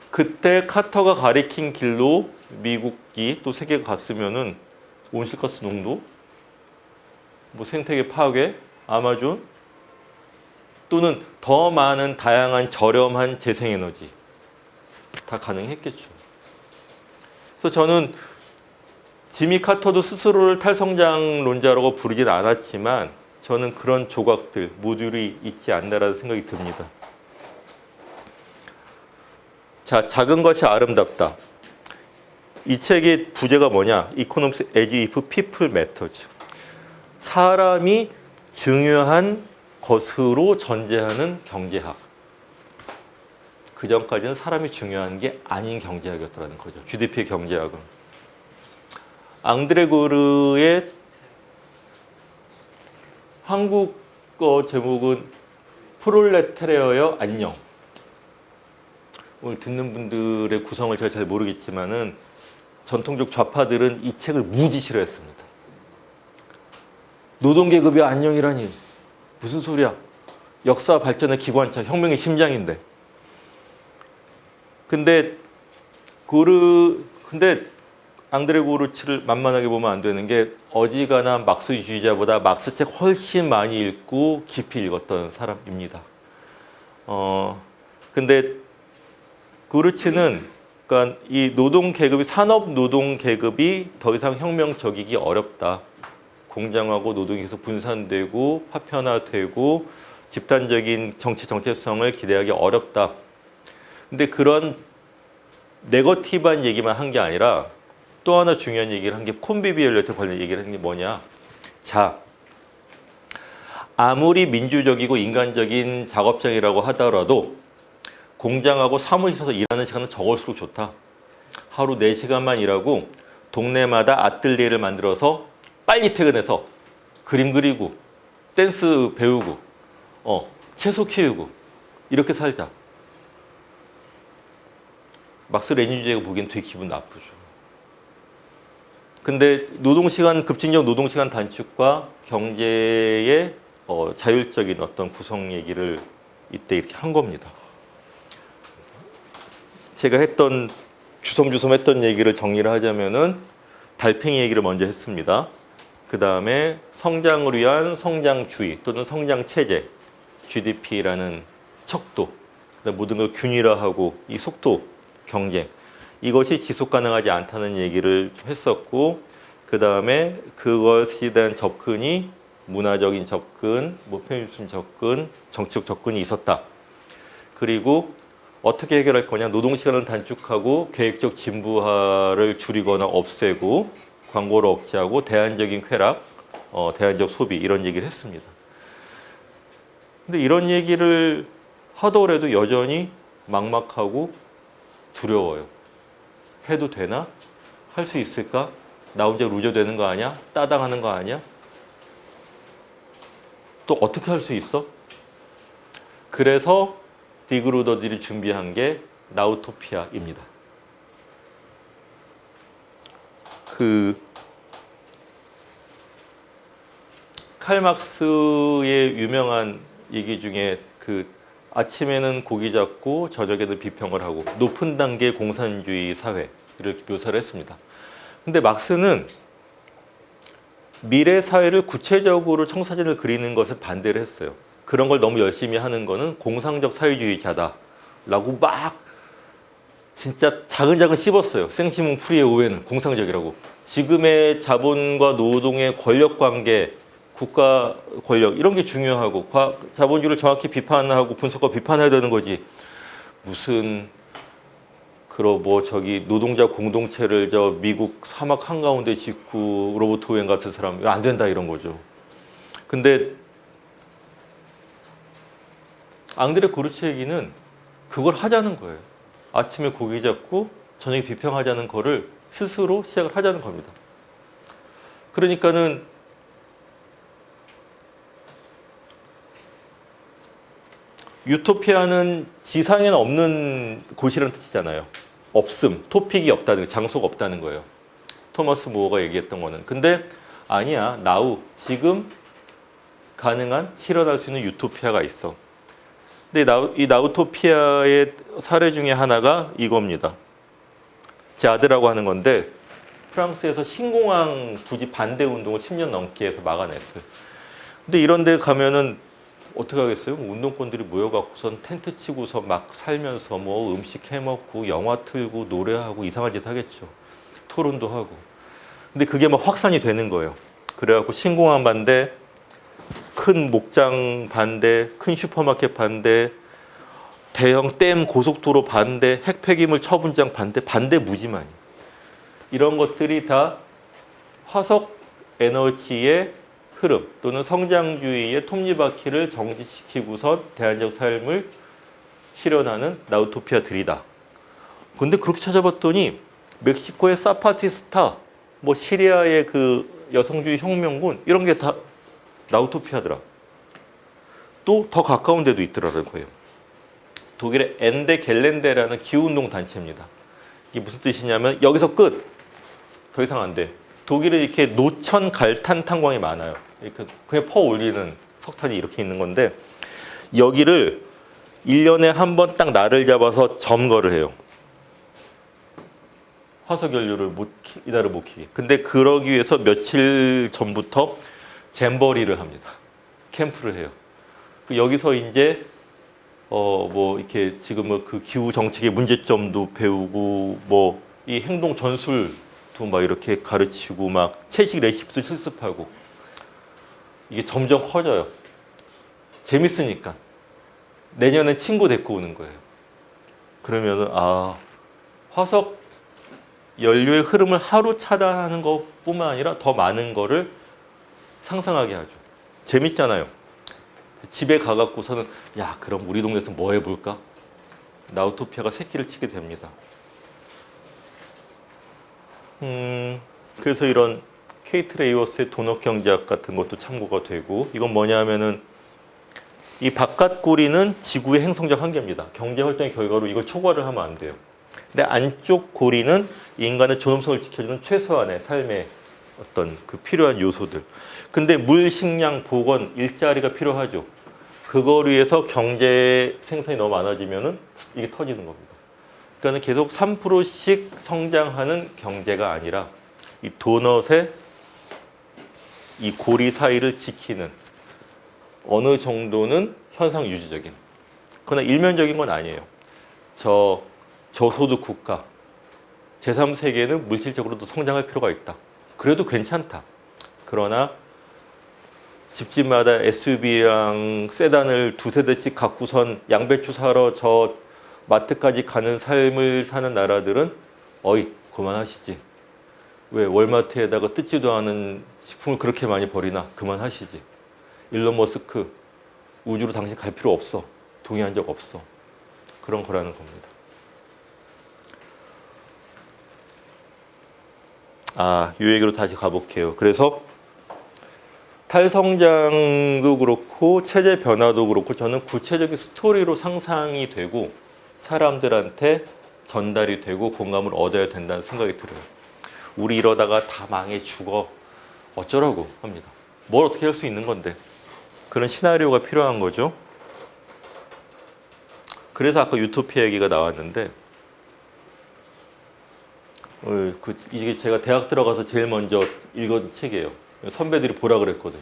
그때 카터가 가리킨 길로 미국이 또 세계가 갔으면은 온실가스 농도, 생태계 파괴, 아마존 또는 더 많은 다양한 저렴한 재생에너지 다 가능했겠죠. 그래서 저는 지미 카터도 스스로를 탈성장론자라고 부르진 않았지만 저는 그런 조각들, 모듈이 있지 않나라는 생각이 듭니다. 자, 작은 것이 아름답다. 이 책의 부제가 뭐냐? Economics as if people matters. 사람이 중요한 것으로 전제하는 경제학. 그 전까지는 사람이 중요한 게 아닌 경제학이었다는 거죠. GDP의 경제학은. 앙드레 고르의 한국어 제목은 프롤레타리아여 안녕. 오늘 듣는 분들의 구성을 제가 잘 모르겠지만은 전통적 좌파들은 이 책을 무지 싫어했습니다. 노동계급이 안녕이라니 무슨 소리야? 역사 발전의 기관차, 혁명의 심장인데. 근데 앙드레 고르치를 만만하게 보면 안 되는 게 어지간한 막스주의자보다 막스 책 훨씬 많이 읽고 깊이 읽었던 사람입니다. 근데 고르치는 그러니까 이 노동 계급이 산업 노동 계급이 더 이상 혁명적이기 어렵다. 공장하고 노동이 계속 분산되고 파편화되고 집단적인 정체성을 기대하기 어렵다. 근데 그런 네거티브한 얘기만 한 게 아니라 또 하나 중요한 얘기를 한 게 콘비비얼리티 관련 얘기를 한 게 뭐냐. 자, 아무리 민주적이고 인간적인 작업장이라고 하더라도 공장하고 사무실에서 일하는 시간은 적을수록 좋다. 하루 4시간만 일하고 동네마다 아뜰리에를 만들어서 빨리 퇴근해서 그림 그리고 댄스 배우고 채소 키우고 이렇게 살자. 막스 레닌주의자가 보기엔 되게 기분 나쁘죠. 근데 급진적 노동시간 단축과 경제의 자율적인 어떤 구성 얘기를 이때 이렇게 한 겁니다. 제가 주섬주섬 했던 얘기를 정리를 하자면은 달팽이 얘기를 먼저 했습니다. 그 다음에 성장을 위한 성장주의 또는 성장체제, GDP라는 척도, 그다음 모든 걸 균일화하고 이 속도, 경쟁, 이것이 지속 가능하지 않다는 얘기를 했었고, 그 다음에 그것에 대한 접근이 문화적인 접근, 편의점 접근, 정치적 접근이 있었다. 그리고 어떻게 해결할 거냐? 노동시간을 단축하고 계획적 진부화를 줄이거나 없애고 광고를 억제하고 대안적인 쾌락, 대안적 소비 이런 얘기를 했습니다. 근데 이런 얘기를 하더라도 여전히 막막하고 두려워요. 해도 되나? 할 수 있을까? 나 혼자 루저 되는 거 아니야? 따당하는 거 아니야? 또 어떻게 할 수 있어? 그래서 디그루더들이 준비한 게 나우토피아입니다. 그 칼막스의 유명한 얘기 중에 그 아침에는 고기 잡고 저녁에는 비평을 하고 높은 단계 공산주의 사회 이렇게 묘사를 했습니다. 근데 막스는 미래 사회를 구체적으로 청사진을 그리는 것을 반대를 했어요. 그런 걸 너무 열심히 하는 거는 공상적 사회주의자다라고 막 진짜 자근자근 씹었어요. 생시몬 프리의 오해는 공상적이라고. 지금의 자본과 노동의 권력 관계, 국가 권력 이런 게 중요하고 자본주의를 정확히 비판하고 분석하고 비판해야 되는 거지. 무슨 그런 뭐 저기 노동자 공동체를 저 미국 사막 한가운데 짓고 로버트 오웬 같은 사람 안 된다 이런 거죠. 근데 앙드레 고르치에기는 그걸 하자는 거예요. 아침에 고기 잡고 저녁에 비평하자는 거를 스스로 시작을 하자는 겁니다. 그러니까는 유토피아는 지상에는 없는 곳이라는 뜻이잖아요. 없음, 토픽이 없다는, 장소가 없다는 거예요. 토마스 무어가 얘기했던 거는. 근데 아니야, 나우, 지금 가능한, 실현할 수 있는 유토피아가 있어. 근데 이 나우토피아의 사례 중에 하나가 이겁니다. 자드라고 하는 건데 프랑스에서 신공항 부지 반대 운동을 10년 넘게 해서 막아냈어요. 근데 이런 데 가면은 어떻게 하겠어요? 운동권들이 모여갖고선 텐트 치고서 막 살면서 뭐 음식 해먹고 영화 틀고 노래하고 이상한 짓 하겠죠. 토론도 하고. 근데 그게 막 확산이 되는 거예요. 그래갖고 신공항 반대, 큰 목장 반대, 큰 슈퍼마켓 반대, 대형 댐 고속도로 반대, 핵폐기물 처분장 반대 무지만이. 이런 것들이 다 화석 에너지의 흐름 또는 성장주의의 톱니바퀴를 정지시키고서 대안적 삶을 실현하는 나우토피아들이다. 근데 그렇게 찾아봤더니 멕시코의 사파티스타, 뭐 시리아의 그 여성주의 혁명군 이런 게 다 나우토피아더라. 또 더 가까운 데도 있더라는 거예요. 독일의 엔데 겔렌데라는 기후운동 단체입니다. 이게 무슨 뜻이냐면 여기서 끝. 더 이상 안 돼. 독일에 이렇게 노천 갈탄 탄광이 많아요. 이렇게 그냥 퍼 올리는 석탄이 이렇게 있는 건데 여기를 1년에 한 번 딱 날을 잡아서 점거를 해요. 화석 연료를 이달을 못 키게. 근데 그러기 위해서 며칠 전부터 잼버리를 합니다. 캠프를 해요. 여기서 이제 뭐 이렇게 지금 뭐 그 기후 정책의 문제점도 배우고 뭐 이 행동 전술도 막 이렇게 가르치고 막 채식 레시피도 실습하고 이게 점점 커져요. 재밌으니까. 내년에 친구 데리고 오는 거예요. 그러면은 화석 연료의 흐름을 하루 차단하는 것뿐만 아니라 더 많은 거를 상상하게 하죠. 재밌잖아요. 집에 가갖고서는 야 그럼 우리 동네에서 뭐 해볼까? 나우토피아가 새끼를 치게 됩니다. 그래서 이런 케이트 레이워스의 도넛 경제학 같은 것도 참고가 되고 이건 뭐냐면은 이 바깥 고리는 지구의 행성적 한계입니다. 경제 활동의 결과로 이걸 초과를 하면 안 돼요. 근데 안쪽 고리는 인간의 존엄성을 지켜주는 최소한의 삶의 어떤 그 필요한 요소들. 근데 물, 식량, 보건, 일자리가 필요하죠. 그걸 위해서 경제 생산이 너무 많아지면은 이게 터지는 겁니다. 그러니까 계속 3%씩 성장하는 경제가 아니라 이 도넛의 이 고리 사이를 지키는 어느 정도는 현상 유지적인. 그러나 일면적인 건 아니에요. 저소득 국가, 제3세계는 물질적으로도 성장할 필요가 있다. 그래도 괜찮다. 그러나 집집마다 SUV랑 세단을 두세 대씩 갖고선 양배추 사러 저 마트까지 가는 삶을 사는 나라들은 어이 그만하시지. 왜 월마트에다가 뜯지도 않은 식품을 그렇게 많이 버리나 그만하시지. 일론 머스크 우주로 당신 갈 필요 없어. 동의한 적 없어. 그런 거라는 겁니다. 이 얘기로 다시 가볼게요. 그래서 탈성장도 그렇고 체제 변화도 그렇고 저는 구체적인 스토리로 상상이 되고 사람들한테 전달이 되고 공감을 얻어야 된다는 생각이 들어요. 우리 이러다가 다 망해 죽어. 어쩌라고 합니다. 뭘 어떻게 할 수 있는 건데. 그런 시나리오가 필요한 거죠. 그래서 아까 유토피아 얘기가 나왔는데 이게 제가 대학 들어가서 제일 먼저 읽은 책이에요. 선배들이 보라 그랬거든요.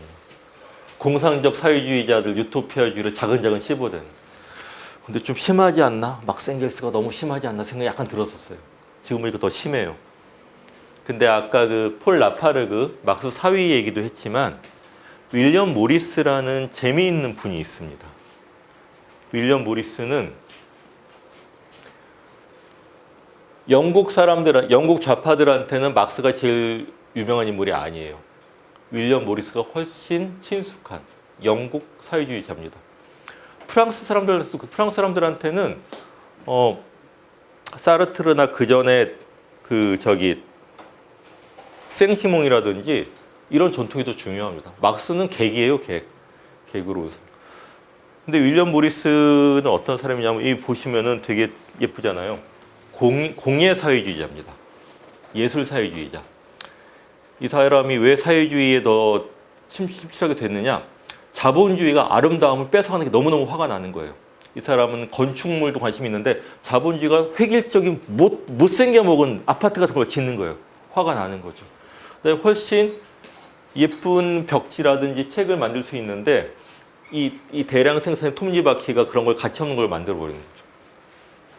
공상적 사회주의자들 유토피아주의를 차근차근 씹어댄. 근데 좀 심하지 않나? 막생겔스가 너무 심하지 않나 생각이 약간 들었었어요. 지금 보니까 더 심해요. 근데 아까 그 폴 라파르그 막스 사위 얘기도 했지만 윌리엄 모리스라는 재미있는 분이 있습니다. 윌리엄 모리스는 영국 좌파들한테는 막스가 제일 유명한 인물이 아니에요. 윌리엄 모리스가 훨씬 친숙한 영국 사회주의자입니다. 프랑스 사람들한테는 사르트르나 그 전에 생시몽이라든지 이런 전통이 더 중요합니다. 막스는 객이에요, 객으로. 근데 윌리엄 모리스는 어떤 사람이냐면 이 보시면은 되게 예쁘잖아요. 공예 사회주의자입니다. 예술 사회주의자. 이 사람이 왜 사회주의에 더 침실하게 됐느냐? 자본주의가 아름다움을 뺏어가는 게 너무너무 화가 나는 거예요. 이 사람은 건축물도 관심이 있는데 자본주의가 획일적인 못생겨 먹은 아파트 같은 걸 짓는 거예요. 화가 나는 거죠. 그다음에 훨씬 예쁜 벽지라든지 책을 만들 수 있는데 이 대량 생산의 톱니바퀴가 그런 걸 가치 없는 걸 만들어 버리는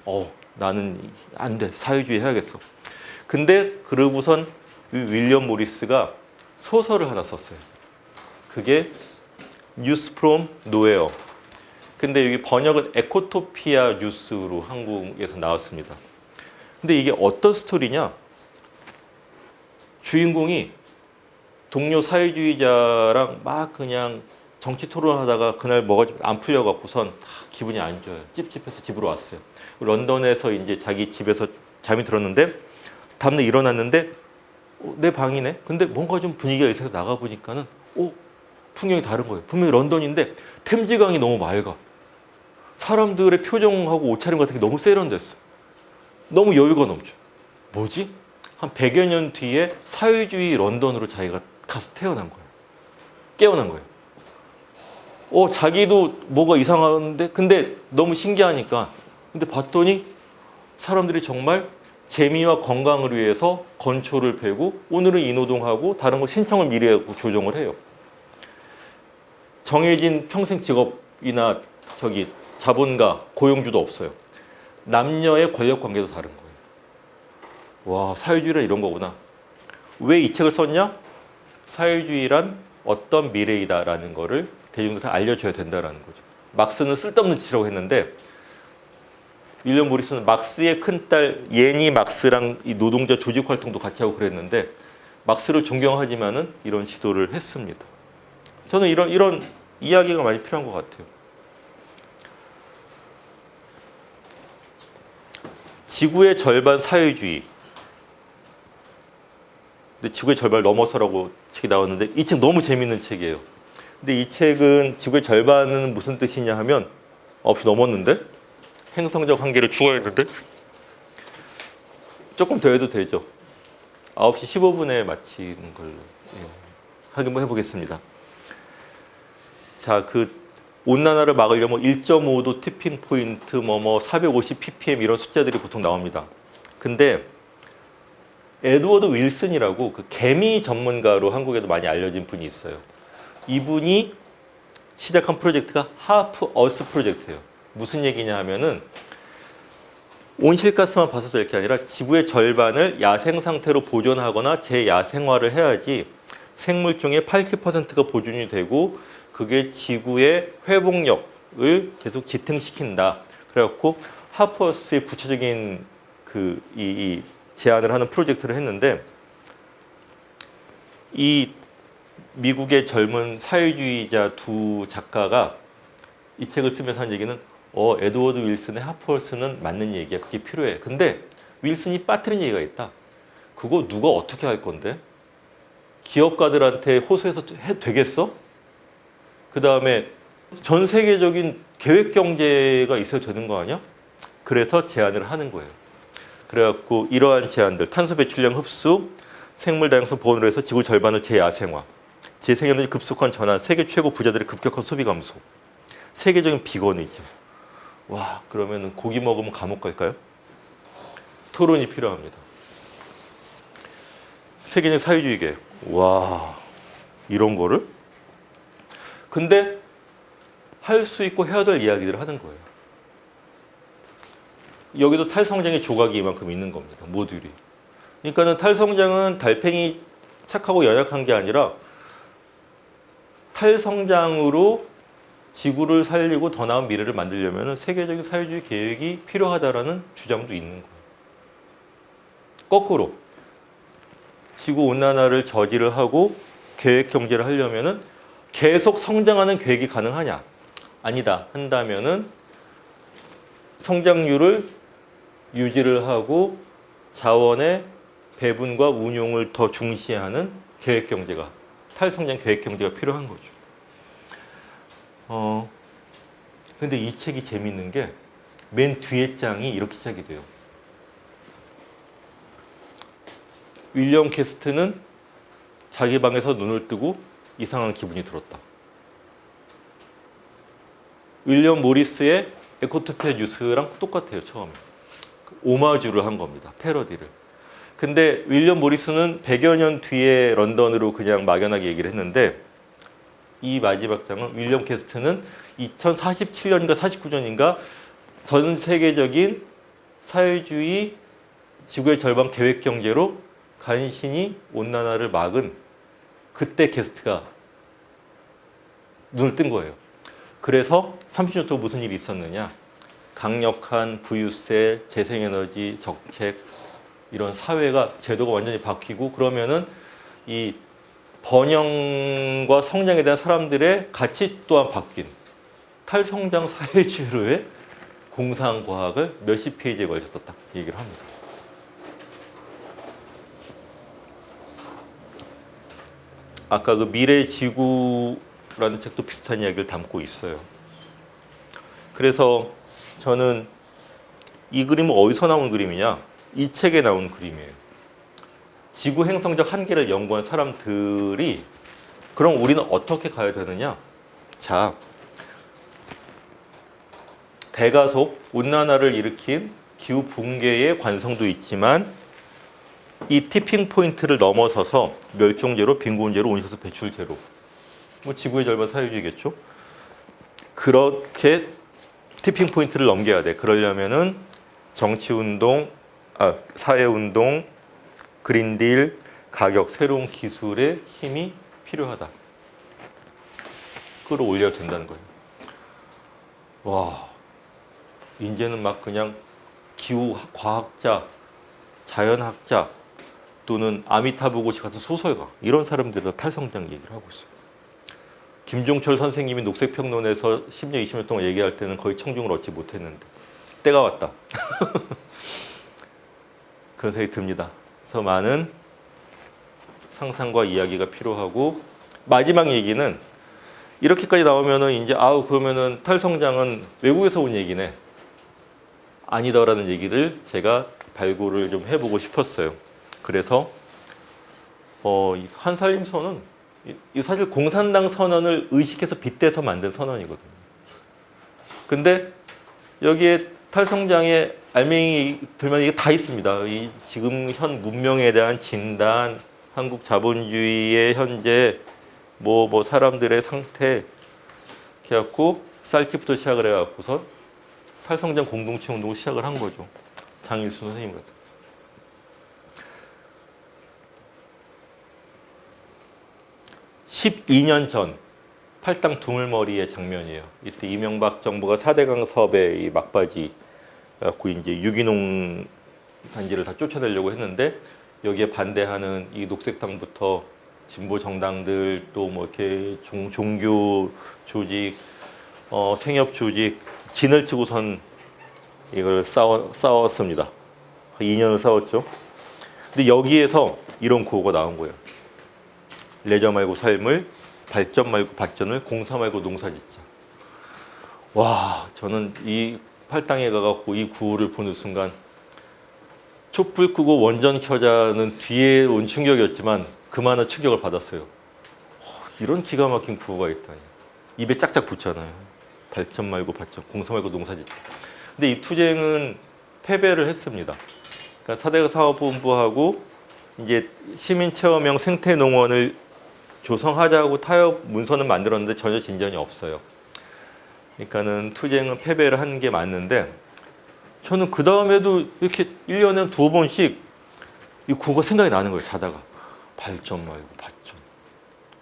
거죠. 나는 안 돼. 사회주의 해야겠어. 근데 그러고선 윌리엄 모리스가 소설을 하나 썼어요. 그게 뉴스 프롬 노웨어. 근데 여기 번역은 에코토피아 뉴스로 한국에서 나왔습니다. 근데 이게 어떤 스토리냐? 주인공이 동료 사회주의자랑 막 그냥 정치 토론하다가 그날 뭐가 안 풀려갖고선 기분이 안 좋아요. 찝찝해서 집으로 왔어요. 런던에서 이제 자기 집에서 잠이 들었는데 다음날 일어났는데 내 방이네. 근데 뭔가 좀 분위기가 있어서 나가 보니까는 풍경이 다른 거예요. 분명히 런던인데 템즈강이 너무 맑아. 사람들의 표정하고 옷차림 같은 게 너무 세련됐어. 너무 여유가 넘쳐. 뭐지? 한 100여 년 뒤에 사회주의 런던으로 자기가 가서 태어난 거예요. 깨어난 거예요. 자기도 뭐가 이상한데 근데 너무 신기하니까 근데 봤더니 사람들이 정말 재미와 건강을 위해서 건초를 베고 오늘은 이노동하고 다른 거 신청을 미리 하고 조정을 해요. 정해진 평생 직업이나 자본가, 고용주도 없어요. 남녀의 권력 관계도 다른 거예요. 와, 사회주의란 이런 거구나. 왜 이 책을 썼냐? 사회주의란 어떤 미래이다라는 거를 대중들한테 알려줘야 된다라는 거죠. 막스는 쓸데없는 짓이라고 했는데 윌리엄 모리스는 막스의 큰딸 예니 막스랑 이 노동자 조직 활동도 같이 하고 그랬는데 막스를 존경하지만은 이런 시도를 했습니다. 저는 이런 이야기가 많이 필요한 것 같아요. 지구의 절반 사회주의. 근데 지구의 절반을 넘어서라고 책이 나왔는데 이 책 너무 재밌는 책이에요. 근데 이 책은 지구의 절반은 무슨 뜻이냐 하면 9시 넘었는데? 행성적 한계를 추가했는데? 조금 더 해도 되죠. 9시 15분에 마치는 걸로 한번 해보겠습니다. 자, 온난화를 막으려면 1.5도 티핑 포인트 450 ppm 이런 숫자들이 보통 나옵니다. 근데 에드워드 윌슨이라고 개미 전문가로 한국에도 많이 알려진 분이 있어요. 이분이 시작한 프로젝트가 하프 어스 프로젝트예요. 무슨 얘기냐 하면은 온실가스만 봐서 될 게 아니라 지구의 절반을 야생 상태로 보존하거나 재야생화를 해야지 생물종의 80%가 보존이 되고 그게 지구의 회복력을 계속 지탱시킨다. 그래갖고 하프어스의 구체적인 이 제안을 하는 프로젝트를 했는데 이 미국의 젊은 사회주의자 두 작가가 이 책을 쓰면서 한 얘기는 에드워드 윌슨의 하프어스는 맞는 얘기야. 그게 필요해. 근데 윌슨이 빠뜨린 얘기가 있다. 그거 누가 어떻게 할 건데? 기업가들한테 호소해서 해도 되겠어? 그 다음에 전 세계적인 계획 경제가 있어야 되는 거 아니야? 그래서 제안을 하는 거예요. 그래갖고 이러한 제안들, 탄소 배출량 흡수, 생물 다양성 보호로 해서 지구 절반을 재야생화, 재생에너지 급속한 전환, 세계 최고 부자들의 급격한 소비 감소, 세계적인 비건이죠. 와, 그러면 고기 먹으면 감옥 갈까요? 토론이 필요합니다. 세계적 사회주의 계획. 와, 이런 거를? 근데 할 수 있고 해야 될 이야기들을 하는 거예요. 여기도 탈성장의 조각이 이만큼 있는 겁니다. 모듈이. 그러니까는 탈성장은 달팽이 착하고 연약한 게 아니라 탈성장으로 지구를 살리고 더 나은 미래를 만들려면 세계적인 사회주의 계획이 필요하다라는 주장도 있는 거예요. 거꾸로 지구 온난화를 저지를 하고 계획 경제를 하려면은 계속 성장하는 계획이 가능하냐? 아니다. 한다면은 성장률을 유지를 하고 자원의 배분과 운용을 더 중시하는 계획 경제가, 탈성장 계획 경제가 필요한 거죠. 근데 이 책이 재밌는 게 맨 뒤에 장이 이렇게 시작이 돼요. 윌리엄 캐스트는 자기 방에서 눈을 뜨고 이상한 기분이 들었다. 윌리엄 모리스의 에코토피아 뉴스랑 똑같아요. 처음에 오마주를 한 겁니다. 패러디를. 근데 윌리엄 모리스는 100여 년 뒤에 런던으로 그냥 막연하게 얘기를 했는데, 이 마지막 장은 윌리엄 캐스트는 2047년인가 49년인가 전 세계적인 사회주의 지구의 절반 계획 경제로 간신히 온난화를 막은 그때 게스트가 눈을 뜬 거예요. 그래서 30년 동안 무슨 일이 있었느냐? 강력한 부유세, 재생에너지 정책, 이런 사회가 제도가 완전히 바뀌고, 그러면은 이 번영과 성장에 대한 사람들의 가치 또한 바뀐 탈성장 사회주의로의 공상과학을 몇십 페이지에 걸쳐서 딱 얘기를 합니다. 아까 그 미래 지구라는 책도 비슷한 이야기를 담고 있어요. 그래서 저는 이 그림은 어디서 나온 그림이냐? 이 책에 나온 그림이에요. 지구 행성적 한계를 연구한 사람들이, 그럼 우리는 어떻게 가야 되느냐? 자, 대가속, 온난화를 일으킨 기후 붕괴의 관성도 있지만 이 티핑 포인트를 넘어서서 멸종제로, 빈곤제로, 온실가스 배출 제로, 뭐 지구의 절반 사회주의겠죠. 그렇게 티핑 포인트를 넘겨야 돼. 그러려면은 정치운동, 사회운동, 그린딜, 가격, 새로운 기술의 힘이 필요하다. 끌어올려야 된다는 거예요. 와, 이제는 막 그냥 기후 과학자, 자연학자 또는 아미타부 고시 같은 소설가, 이런 사람들도 탈성장 얘기를 하고 있어요. 김종철 선생님이 녹색평론에서 10년, 20년 동안 얘기할 때는 거의 청중을 얻지 못했는데 때가 왔다. 그런 생각이 듭니다. 그래서 많은 상상과 이야기가 필요하고, 마지막 얘기는 이렇게까지 나오면은 이제 그러면은 탈성장은 외국에서 온 얘기네, 아니다라는 얘기를 제가 발굴을 좀 해보고 싶었어요. 그래서 한살림선언, 이 사실 공산당 선언을 의식해서 빗대서 만든 선언이거든요. 근데 여기에 탈성장의 알맹이들만 이게 다 있습니다. 이 지금 현 문명에 대한 진단, 한국 자본주의의 현재 뭐 사람들의 상태, 이렇게 해갖고 쌀집부터 시작을 해갖고서 탈성장 공동체 운동을 시작을 한 거죠. 장일수 선생님 같은. 12년 전 팔당 두물머리의 장면이에요. 이때 이명박 정부가 4대강 사업의 이 막바지 갖고 이제 유기농 단지를 다 쫓아내려고 했는데, 여기에 반대하는 이 녹색당부터 진보 정당들, 또 뭐 이렇게 종교 조직, 생협 조직 진을 치고선 이걸 싸웠습니다. 2년을 싸웠죠. 근데 여기에서 이런 구호가 나온 거예요. 레저 말고 삶을, 발전 말고 발전을, 공사 말고 농사 짓자. 와, 저는 이 팔당에 가갖고 이 구호를 보는 순간 촛불 끄고 원전 켜자는 뒤에 온 충격이었지만 그만한 충격을 받았어요. 이런 기가 막힌 구호가 있다니. 입에 짝짝 붙잖아요. 발전 말고 발전, 공사 말고 농사짓자. 근데 이 투쟁은 패배를 했습니다. 그러니까 4대 사업본부하고 이제 시민체험형 생태농원을 조성하자고 타협 문서는 만들었는데 전혀 진전이 없어요. 그러니까는 투쟁은 패배를 한 게 맞는데 저는 그 다음에도 이렇게 1년에 2번씩 이 구호가 생각이 나는 거예요. 자다가 발전 말고 발전,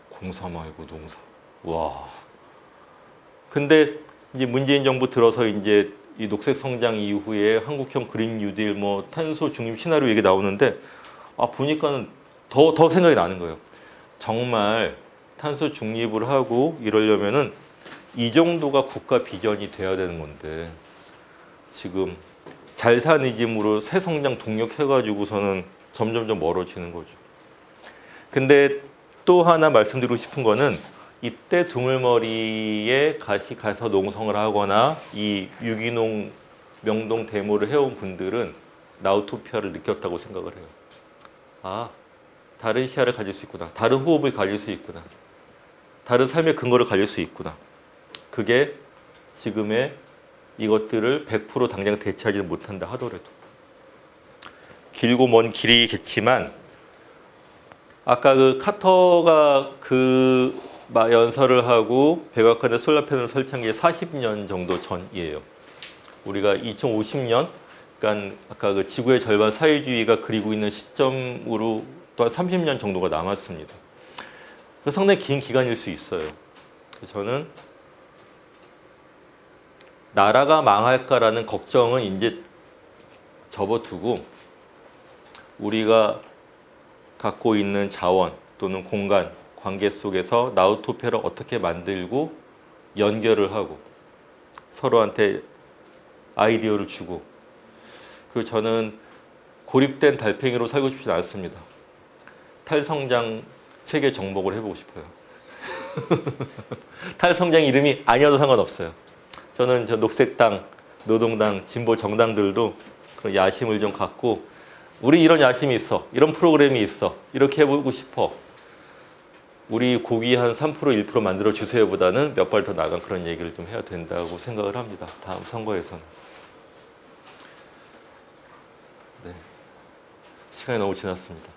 공사 말고 농사. 와. 근데 이제 문재인 정부 들어서 이제 이 녹색 성장 이후에 한국형 그린 뉴딜, 뭐 탄소 중립 시나리오 얘기 나오는데 보니까는 더 생각이 나는 거예요. 정말 탄소 중립을 하고 이러려면은 이 정도가 국가 비전이 돼야 되는 건데 지금 잘사니즘으로 새 성장 동력해가지고서는 점점점 멀어지는 거죠. 근데 또 하나 말씀드리고 싶은 거는 이때 두물머리에 가서 농성을 하거나 이 유기농 명동 데모를 해온 분들은 나우토피아를 느꼈다고 생각을 해요. 다른 시야를 가질 수 있구나. 다른 호흡을 가질 수 있구나. 다른 삶의 근거를 가질 수 있구나. 그게 지금의 이것들을 100% 당장 대체하지 못한다 하더라도. 길고 먼 길이겠지만 아까 그 카터가 그 연설을 하고 백악관에 솔라 패널을 설치한 게 40년 정도 전이에요. 우리가 2050년, 그러니까 아까 그 지구의 절반 사회주의가 그리고 있는 시점으로 또 30년 정도가 남았습니다. 상당히 긴 기간일 수 있어요. 저는 나라가 망할까라는 걱정은 이제 접어두고 우리가 갖고 있는 자원 또는 공간, 관계 속에서 나우토피아를 어떻게 만들고 연결을 하고 서로한테 아이디어를 주고 그리고 저는 고립된 달팽이로 살고 싶지 않습니다. 탈성장 세계 정복을 해보고 싶어요. 탈성장 이름이 아니어도 상관없어요. 저는 저 녹색당, 노동당, 진보 정당들도 그런 야심을 좀 갖고 우리 이런 야심이 있어, 이런 프로그램이 있어, 이렇게 해보고 싶어. 우리 고기 한 3%, 1% 만들어 주세요 보다는 몇 발 더 나간 그런 얘기를 좀 해야 된다고 생각을 합니다. 다음 선거에서는. 네. 시간이 너무 지났습니다.